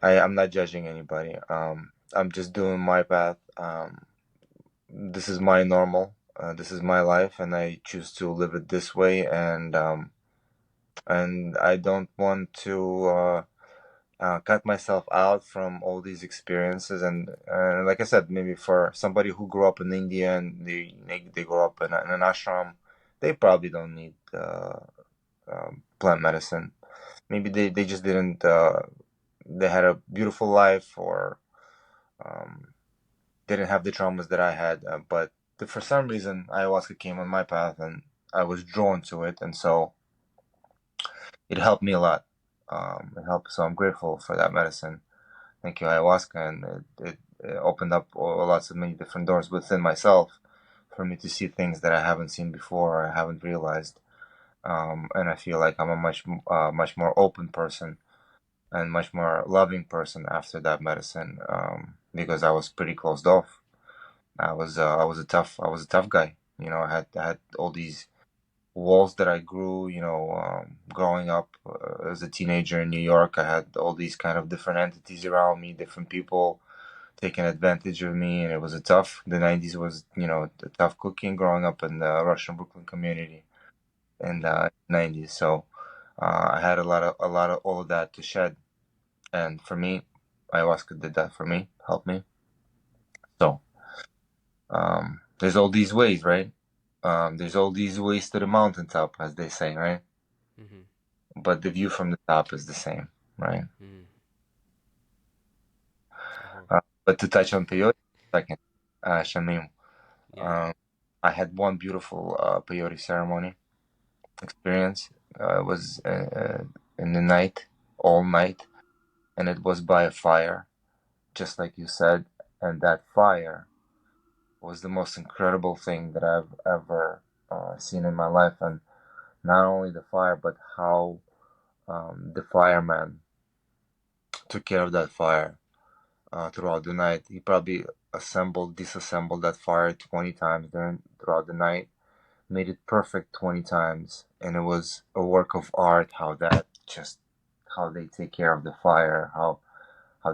I'm not judging anybody. I'm just doing my path. This is my normal. This is my life, and I choose to live it this way. And I don't want to cut myself out from all these experiences. And like I said, maybe for somebody who grew up in India and they grow up in an ashram, they probably don't need plant medicine. Maybe they just didn't. They had a beautiful life, or um, didn't have the traumas that I had. But for some reason, ayahuasca came on my path, and I was drawn to it, and so it helped me a lot. It helped, so I'm grateful for that medicine. Thank you, ayahuasca, and it opened up lots of many different doors within myself for me to see things that I haven't seen before, or I haven't realized. And I feel like I'm a much more open person and much more loving person after that medicine, because I was pretty closed off. I was a tough guy. I had all these walls that I grew. Growing up as a teenager in New York, I had all these kind of different entities around me, different people taking advantage of me, and it was a tough. The '90s was, a tough cooking growing up in the Russian Brooklyn community in the '90s. So I had a lot of all of that to shed, and for me, ayahuasca did that for me, helped me. So. There's all these ways, right? There's all these ways to the mountaintop, as they say, right? Mm-hmm. But the view from the top is the same, right? Mm. I hope. But to touch on peyote for a second, Shamim, Yeah. um, I had one beautiful peyote ceremony experience. It was in the night, all night, and it was by a fire, just like you said. And that fire was the most incredible thing that I've ever seen in my life. And not only the fire, but how the fireman took care of that fire throughout the night. He probably disassembled that fire 20 times throughout the night, made it perfect 20 times, and it was a work of art. How they take care of the fire, how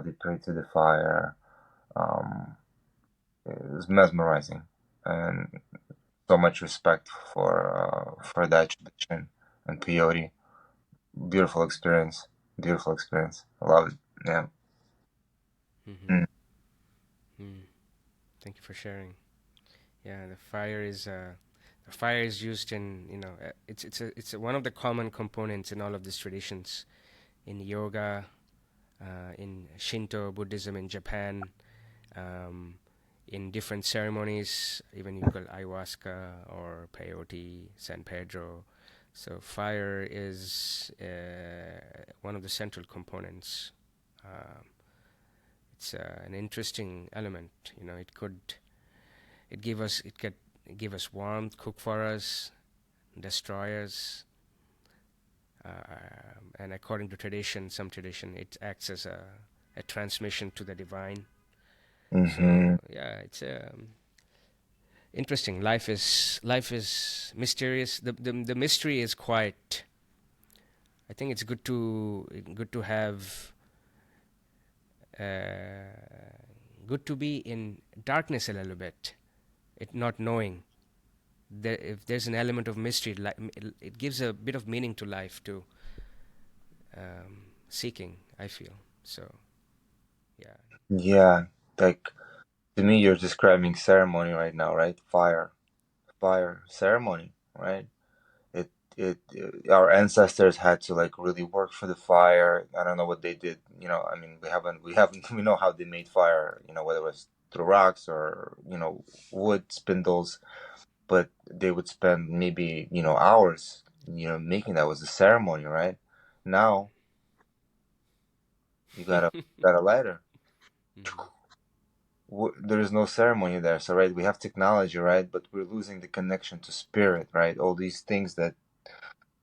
they pray to the fire. Um, it was mesmerizing, and so much respect for that tradition and peyote. Beautiful experience. Beautiful experience. I love it. Yeah. Mm-hmm. Mm. Mm. Thank you for sharing. Yeah, the fire is used in, one of the common components in all of these traditions, in yoga, in Shinto Buddhism in Japan, um, in different ceremonies, even you call ayahuasca or peyote, San Pedro. So fire is one of the central components. Um it's an interesting element. It could give us warmth, cook for us, destroy us, and according to some tradition, it acts as a transmission to the divine. Hmm. So yeah, it's interesting. Life is mysterious. The mystery is quite. I think it's good to have good to be in darkness a little bit. It not knowing. If there's an element of mystery, it gives a bit of meaning to life too. Seeking, I feel so. Yeah. Yeah, like to me, you're describing ceremony right now, right? Fire ceremony, right? Our ancestors had to like really work for the fire. I don't know what they did. I mean, we haven't we know how they made fire. Whether it was through rocks or wood spindles, but they would spend maybe hours making that was a ceremony, right? Now you got a lighter. Hmm. There is no ceremony there. So right, we have technology, right, but we're losing the connection to spirit, right? All these things that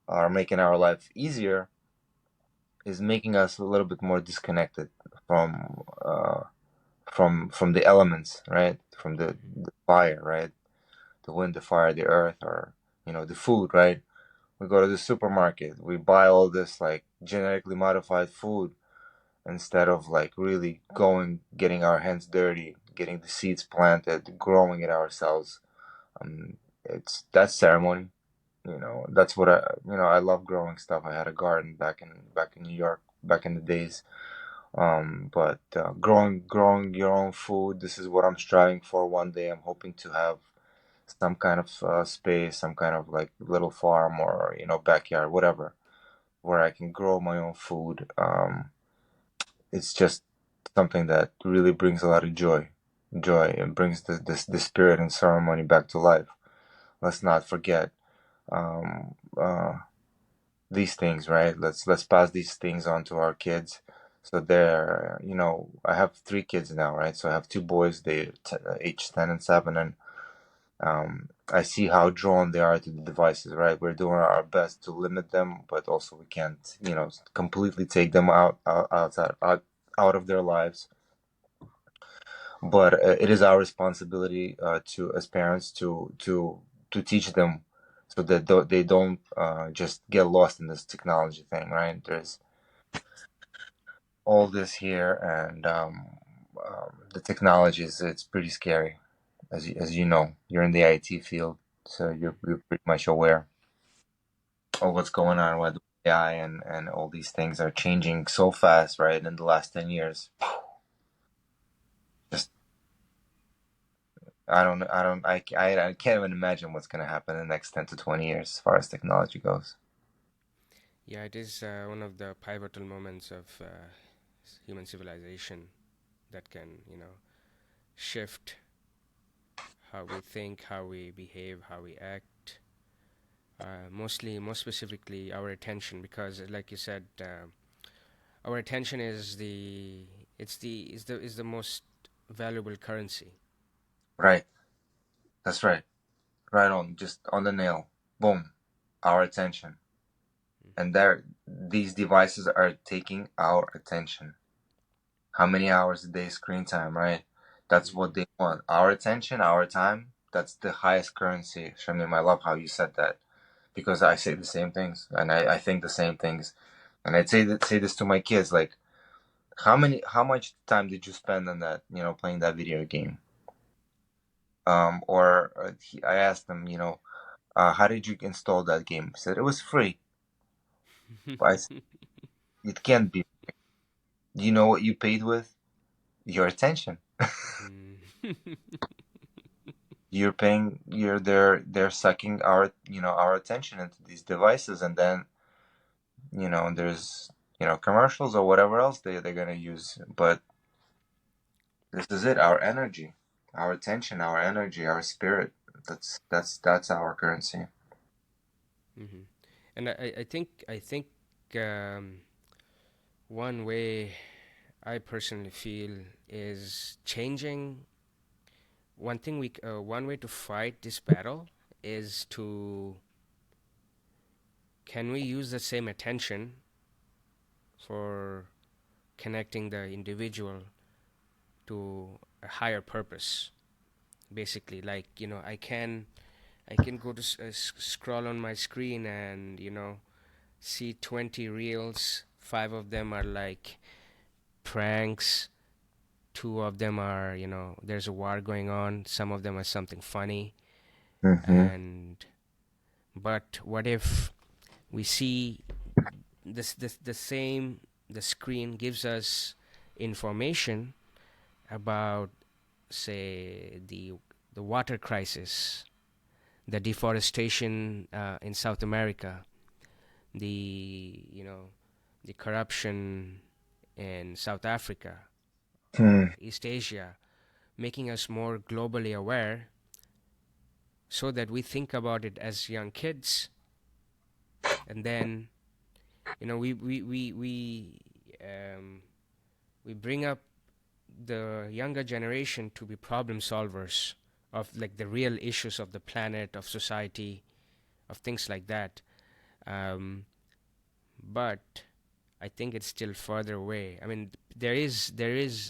are making our life easier is making us a little bit more disconnected from the elements, right? From Hmm. the fire, right? The wind, the fire, the earth, or the food, right? We go to the supermarket, we buy all this like genetically modified food instead of like really going, getting our hands dirty, getting the seeds planted, growing it ourselves. It's that ceremony. That's what I love growing stuff. I had a garden back in New York back in the days. But growing your own food, this is what I'm striving for one day. I'm hoping to have some kind of space, some kind of like little farm or backyard, whatever, where I can grow my own food. It's just something that really brings a lot of joy, and brings the spirit and ceremony back to life. Let's not forget um, these things, right? Let's pass these things on to our kids. So I have three kids now, right? So I have two boys, they age 10 and 7, and I see how drawn they are to the devices, right? We're doing our best to limit them, but also we can't, completely take them out of their lives. But it is our responsibility to as parents to teach them so that they don't just get lost in this technology thing, right? There's all this here, and the technology is it's pretty scary, as you know. You're in the IT field, so you're pretty much aware of what's going on with AI, and all these things are changing so fast, right? In the last 10 years, just I can't even imagine what's going to happen in the next 10 to 20 years as far as technology goes. Yeah, it is one of the pivotal moments of human civilization that can, shift how we think, how we behave, how we act. Mostly, most specifically, our attention, because, like you said, our attention is the most valuable currency. Right, that's right. Right on, just on the nail. Boom, our attention, and these devices are taking our attention. How many hours a day screen time, right? That's what Hmm. they want. Our attention, our time. That's the highest currency. Shamim, I love how you said that because I say the same things and I think the same things. And I'd say this to my kids, like, how much time did you spend on that, playing that video game? I asked them, how did you install that game? He said it was free. I said, it can't be. Do you know what you paid with? Your attention. Hmm. You're paying. They're sucking our attention into these devices, and then there's commercials or whatever else they're gonna use. But this is it. Our energy, our attention, our energy, our spirit. That's our currency. Hmm. And I think um, one way I personally feel is changing. One way to fight this battle is to can we use the same attention for connecting the individual to a higher purpose. Basically, like I can go to scroll on my screen and see 20 reels. Five of them are like pranks. Two of them are there's a war going on. Some of them are something funny. Mm-hmm. And but what if we see the screen gives us information about, say, the water crisis, the deforestation in South America, the the corruption in South Africa Hmm. or East Asia, making us more globally aware, so that we think about it as young kids, and then we we bring up the younger generation to be problem solvers of like the real issues of the planet, of society, of things like that. Um, but I think it's still further away. I mean, there is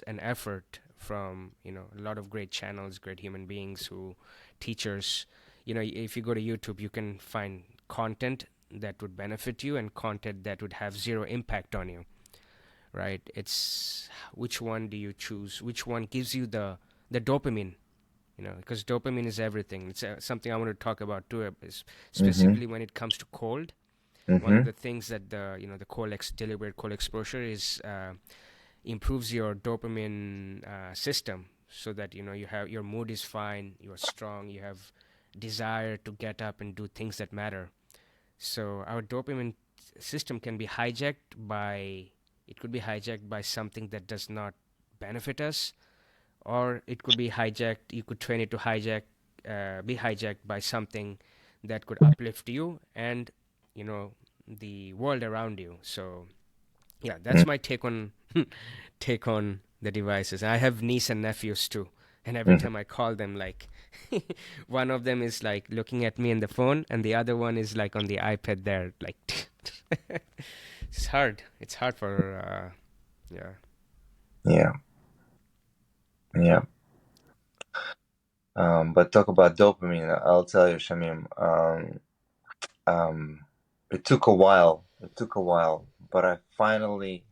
an effort from a lot of great channels, great human beings, who teachers. If you go to YouTube, you can find content that would benefit you and content that would have zero impact on you. Right? It's which one do you choose? Which one gives you the dopamine? Because dopamine is everything. It's something I want to talk about too, Mm-hmm. specifically when it comes to cold. One of Mm-hmm. the things that the deliberate cold exposure is improves your dopamine system, so that you have your mood is fine, you're strong, you have desire to get up and do things that matter. So our dopamine system can be hijacked by it could be hijacked by something that does not benefit us, or it could be hijacked. You could train it to be hijacked by something that could uplift you and you know the world around you. So yeah, that's my take on take on the devices. I have niece and nephews too, and every Mm-hmm. time I call them, like one of them is like looking at me in the phone, and the other one is like on the iPad there, like it's hard. It's hard for yeah. Yeah. Yeah. But talk about dopamine. I'll tell you, Shamim. Um, it took a while. It took a while, but I finally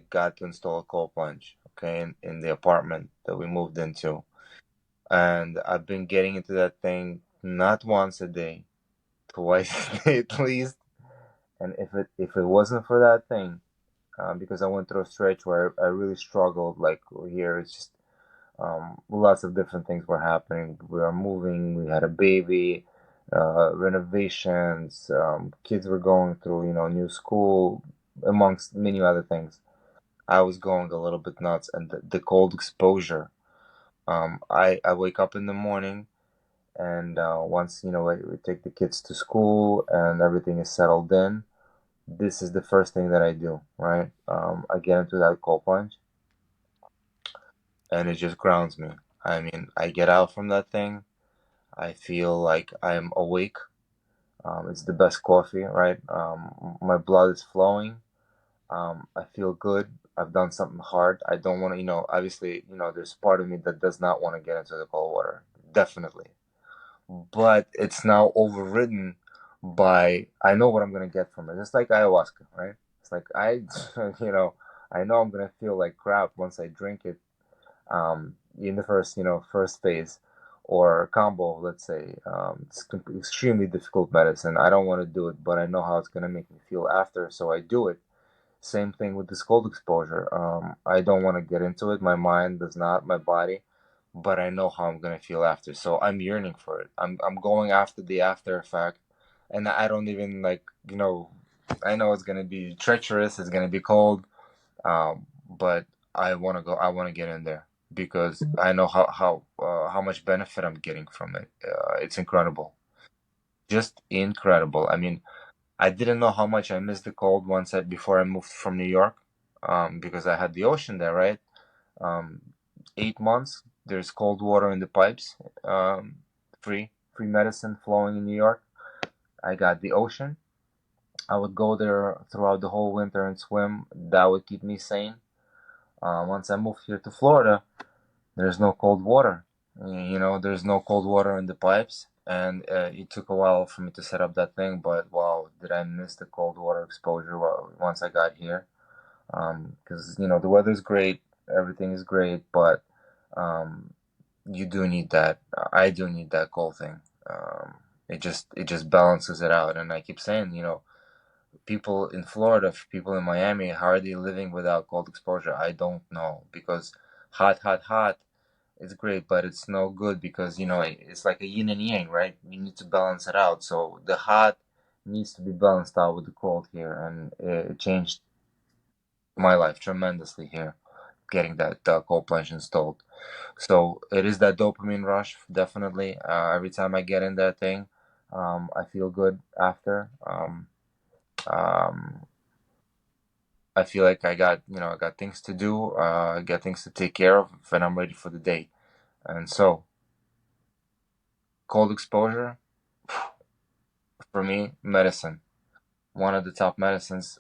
got to install a cold plunge. Okay, in the apartment that we moved into, and I've been getting into that thing not once a day, twice a day at least. And if it wasn't for that thing, because I went through a stretch where I really struggled. Like here, it's just lots of different things were happening. We were moving. We had a baby, renovations. Kids were going through, new school, amongst many other things. I was going a little bit nuts, and the cold exposure. I wake up in the morning, and once we take the kids to school and everything is settled in, this is the first thing that I do. Right? I get into that cold plunge, and it just grounds me. I mean, I get out from that thing. I feel like I'm awake. It's the best coffee, right? My blood is flowing. I feel good. I've done something hard. I don't want to, obviously, there's part of me that does not want to get into the cold water. Definitely. But it's now overridden by, I know what I'm going to get from it. It's like ayahuasca, right? It's like, I know I'm going to feel like crap once I drink it, in the first phase, or combo, let's say. It's extremely difficult medicine. I don't want to do it, but I know how it's going to make me feel after, so I do it. Same thing with this cold exposure. I don't want to get into it. My mind does not, my body, but I know how I'm going to feel after, so I'm yearning for it. I'm going after the after effect, and I don't even like, I know it's going to be treacherous, it's going to be cold, but I want to go. I want to get in there because I know how much benefit I'm getting from it. It's incredible, just incredible. I mean, I didn't know how much I missed the cold once before I moved from New York, because I had the ocean there, right? Um, 8 months. There's cold water in the pipes, free medicine flowing in New York. I got the ocean. I would go there throughout the whole winter and swim. That would keep me sane. Once I moved here to Florida, there's no cold water. There's no cold water in the pipes, and it took a while for me to set up that thing. But wow, did I miss the cold water exposure once I got here? Because the weather's great, everything is great, but um, you do need that. I do need that cold thing. It just balances it out, and I keep saying, people in Florida, people in Miami, how are they living without cold exposure? I don't know, because hot, it's great, but it's no good because, it's like a yin and yang, right? You need to balance it out. So the hot needs to be balanced out with the cold here, and it changed my life tremendously here, getting that cold plunge installed. So it is that dopamine rush, definitely. Every time I get in that thing, I feel good after. Um, I feel like I got things to do, I got things to take care of, and I'm ready for the day. And so, cold exposure, for me, medicine. One of the top medicines,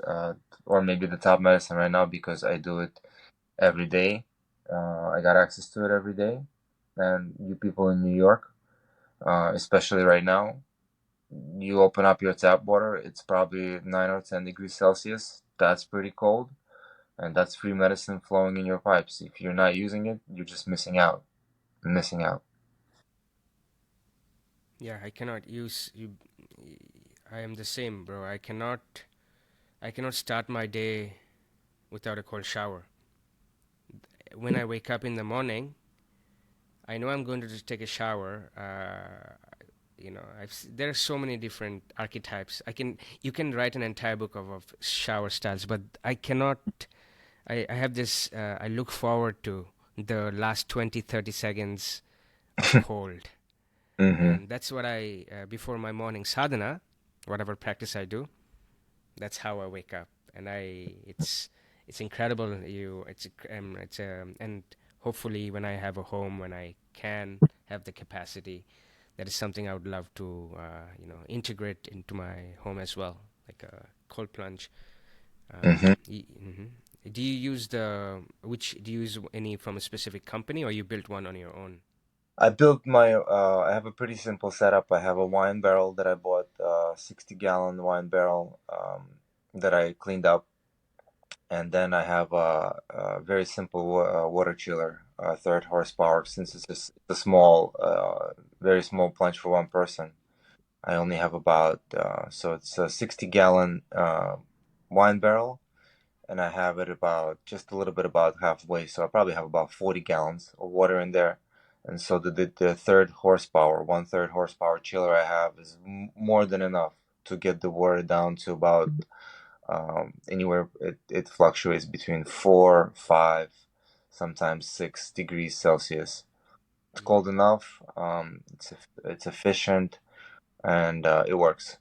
or maybe the top medicine right now, because I do it every day. I got access to it every day. And you people in New York, especially right now, you open up your tap water, it's probably 9 or 10 degrees Celsius. That's pretty cold. And that's free medicine flowing in your pipes. If you're not using it, you're just missing out. Missing out. Yeah, I cannot use you. I am the same, bro. I cannot start my day without a cold shower. When I wake up in the morning, I know I'm going to just take a shower. There are so many different archetypes. You can write an entire book of shower styles, but I cannot. I have this. I look forward to the last 20, 30 seconds of cold, Mm-hmm. and that's what before my morning sadhana, whatever practice I do. That's how I wake up, and it's incredible. And hopefully when I have a home, when I can have the capacity, that is something I would love to integrate into my home as well, like a cold plunge. Mm-hmm. Mhm. Do you use the which do you use any from a specific company, or you built one on your own? I have a pretty simple setup. I have a wine barrel that I bought, 60-gallon wine barrel, that I cleaned up. And then I have a very simple water chiller, third horsepower, since it's just a small, very small plunge for one person. I only have so it's a 60-gallon wine barrel, and I have it about just a little bit about halfway. So I probably have about 40 gallons of water in there. And so the third horsepower, one third horsepower chiller I have is more than enough to get the water down to about anywhere. It fluctuates between 4, 5, sometimes 6 degrees Celsius. It's Mm-hmm. cold enough. It's efficient, and it works.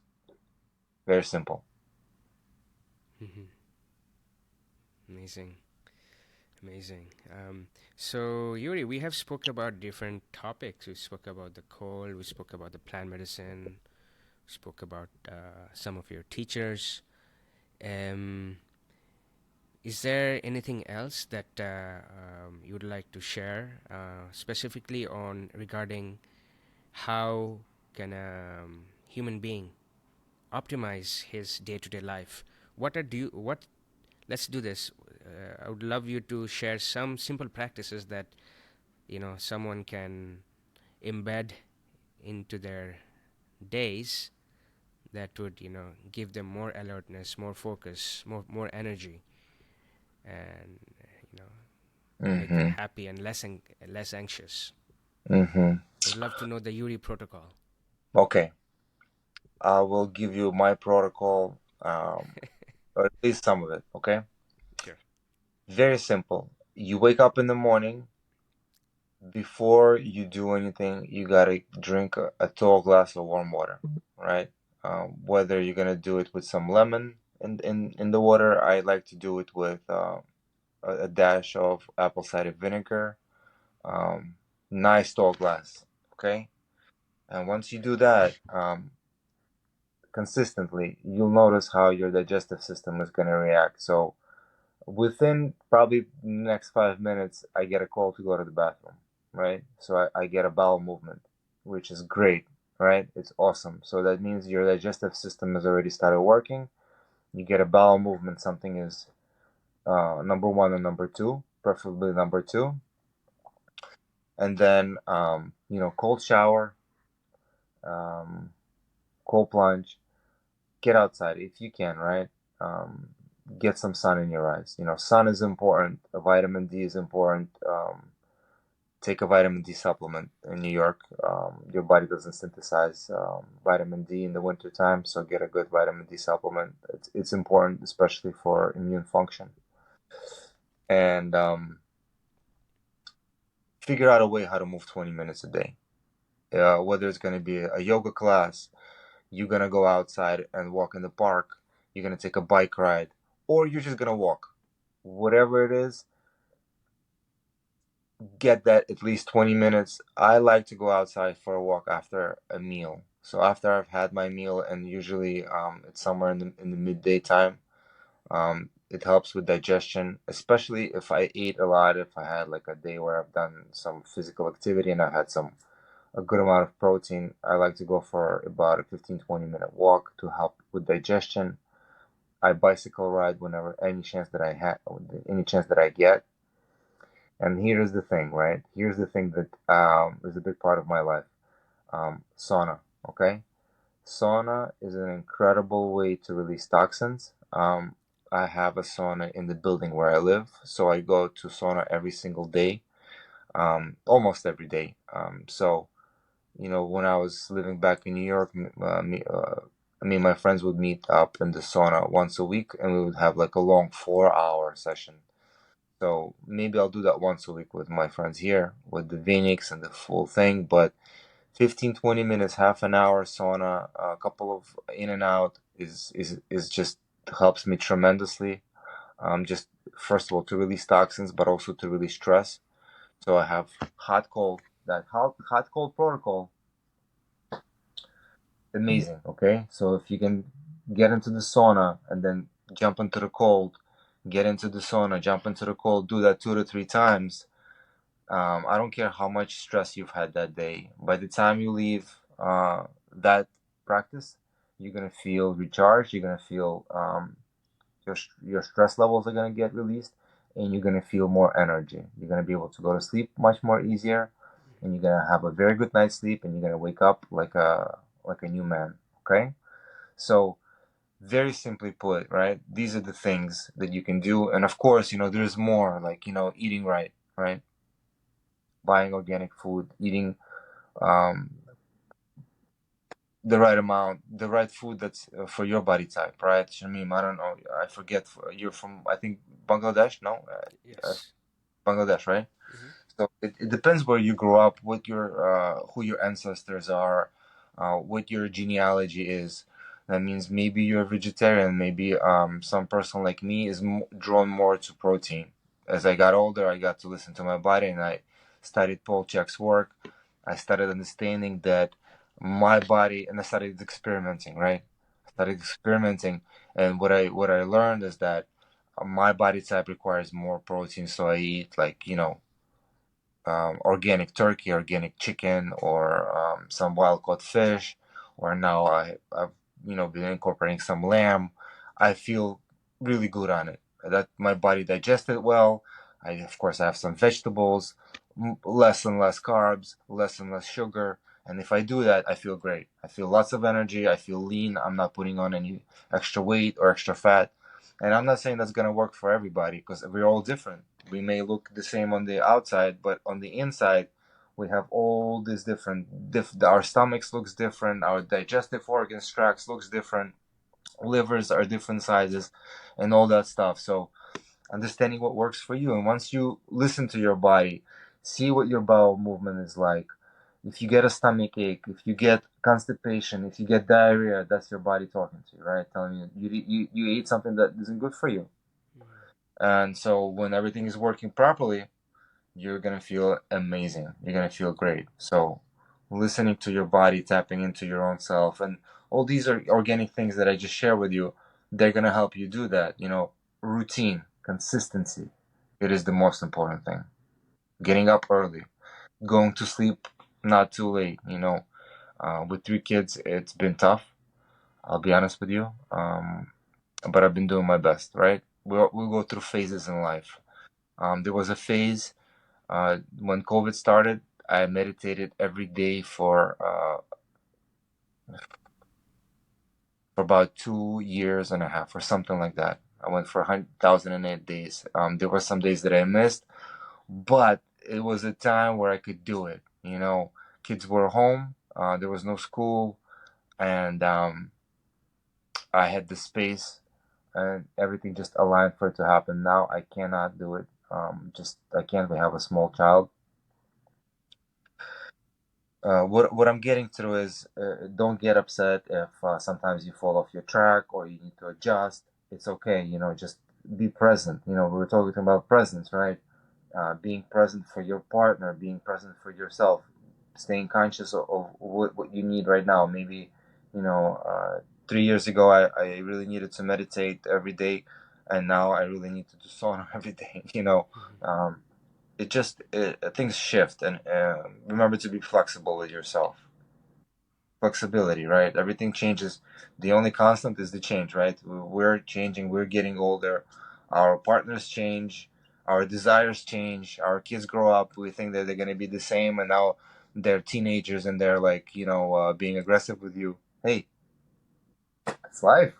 Very simple. Mm-hmm. Amazing. Amazing. So, Yuri, we have spoke about different topics. We spoke about the cold. We spoke about the plant medicine. We spoke about some of your teachers. Um, is there anything else that you would like to share, specifically on regarding how can a human being optimize his day-to-day life? What are do you, what Let's do this. I would love you to share some simple practices that someone can embed into their days that would give them more alertness, more focus, more energy, and you know make them Mm-hmm. happy and less anxious. Mm-hmm. I would love to know the Yuri protocol. Okay. I will give you my protocol, or at least some of it. Okay. Sure. Very simple. You wake up in the morning. Before you do anything, you gotta drink a tall glass of warm water, right? Whether you're gonna do it with some lemon in the water, I like to do it with a dash of apple cider vinegar. Um, nice tall glass, okay? And once you do that consistently, you'll notice how your digestive system is gonna react. So within probably next 5 minutes, I get a call to go to the bathroom, right? So I get a bowel movement, which is great, right? It's awesome. So that means your digestive system has already started working. You get a bowel movement, something is number one and number two, preferably number two. And then, cold shower, um, cold plunge, get outside if you can, right? Um, get some sun in your eyes. Sun is important. Vitamin D is important. Take a vitamin D supplement in New York. Your body doesn't synthesize vitamin D in the winter time, so get a good vitamin D supplement. It's important, especially for immune function. And figure out a way how to move 20 minutes a day. Whether it's going to be a yoga class, you're going to go outside and walk in the park, you're going to take a bike ride, or you're just going to walk. Whatever it is, get that at least 20 minutes. I like to go outside for a walk after a meal. So after I've had my meal, and usually it's somewhere in the midday time, it helps with digestion, especially if I ate a lot. If I had like a day where I've done some physical activity and I've had a good amount of protein, I like to go for about a 15-20 minute walk to help with digestion. I bicycle ride whenever any chance that I get. And here's the thing, right? Here's the thing that is a big part of my life. Sauna, okay? Sauna is an incredible way to release toxins. I have a sauna in the building where I live, so I go to sauna every single day, almost every day. So, when I was living back in New York, me and my friends would meet up in the sauna once a week, and we would have like a long 4-hour session. So maybe I'll do that once a week with my friends here with the Phoenix and the full thing. But 15, 20 minutes, half an hour sauna, a couple of in and out is just helps me tremendously. Just first of all to release toxins, but also to release stress. So I have hot cold. That hot cold protocol, amazing. Okay, so if you can get into the sauna and then jump into the cold, get into the sauna, jump into the cold, do that 2 to 3 times. I don't care how much stress you've had that day. By the time you leave that practice, you're gonna feel recharged. You're gonna feel your stress levels are gonna get released, and you're gonna feel more energy. You're gonna be able to go to sleep much more easier, and you're gonna have a very good night's sleep, and you're gonna wake up like a new man. Okay, so very simply put, right? These are the things that you can do, and of course, there's more like eating right, right? Buying organic food, eating um, the right amount, the right food that's for your body type, right? Shamim, I don't know, I forget. You're from, I think, Bangladesh, no? Yes. Bangladesh, right? Hmm. So it depends where you grew up, what who your ancestors are, what your genealogy is. That means maybe you're a vegetarian, maybe some person like me is drawn more to protein. As I got older, I got to listen to my body, and I studied Paul Chek's work. I started understanding that my body, and I started experimenting, right? I started experimenting, and what I learned is that my body type requires more protein, so I eat like organic turkey, organic chicken, or some wild caught fish, or now I've been incorporating some lamb. I feel really good on it. That my body digested well. I of course I have some vegetables, less and less carbs, less and less sugar. And if I do that, I feel great. I feel lots of energy. I feel lean. I'm not putting on any extra weight or extra fat. And I'm not saying that's going to work for everybody because we're all different. We may look the same on the outside, but on the inside, we have all these our stomachs looks different, our digestive organs tracts looks different, livers are different sizes, and all that stuff. So understanding what works for you, and once you listen to your body, see what your bowel movement is like. If you get a stomach ache, if you get constipation, if you get diarrhea, that's your body talking to you, right? Telling you ate something that isn't good for you. And so when everything is working properly, you're gonna feel amazing. You're gonna feel great. So listening to your body, tapping into your own self, and all these are organic things that I just share with you, they're gonna help you do that. Routine, consistency. It is the most important thing. Getting up early, going to sleep not too late. With 3 kids, it's been tough. I'll be honest with you. But I've been doing my best, right? We'll go through phases in life. There was a phase when COVID started. I meditated every day for for about 2 years and a half or something like that. I went for 1,008 days. There were some days that I missed, but it was a time where I could do it. You know, kids were home, there was no school, and I had the space, and everything just aligned for it to happen. Now I cannot do it. Just I can't. We have a small child. What I'm getting through is don't get upset if sometimes you fall off your track or you need to adjust. It's okay, you know, just be present. You know, we were talking about presence, right? Being present for your partner, being present for yourself, staying conscious of what you need right now. Maybe, you know, 3 years ago, I really needed to meditate every day, and now I really need to do sauna every day, you know. Mhm. Um, things shift, and remember to be flexible with yourself. Flexibility, right? Everything changes. The only constant is the change, right? We're changing, we're getting older, our partners change, our desires change, our kids grow up, we think that they're going to be the same, and now they're teenagers and they're like, you know, being aggressive with you. Hey, it's life.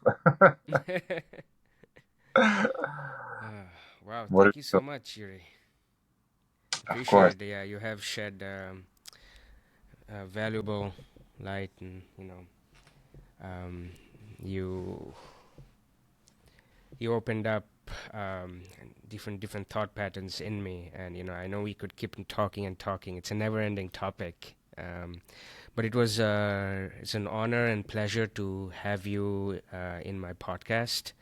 Ah, wow, What are thank you you so much, Yuri. Of Appreciate course. it. Yeah, you have shed valuable light, and um, you you opened up different thought patterns in me, and I know we could keep talking and talking. It's a never-ending topic. But it's an honor and pleasure to have you in my podcast,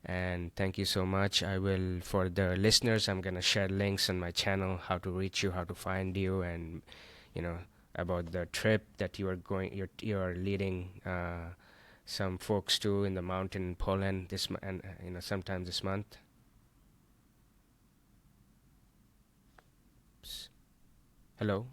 and thank you so much. I will, for the listeners, I'm gonna share links on my channel, how to reach you, how to find you, and you know about the trip that you're leading some folks to in the mountain in Poland and sometime this month. Hello.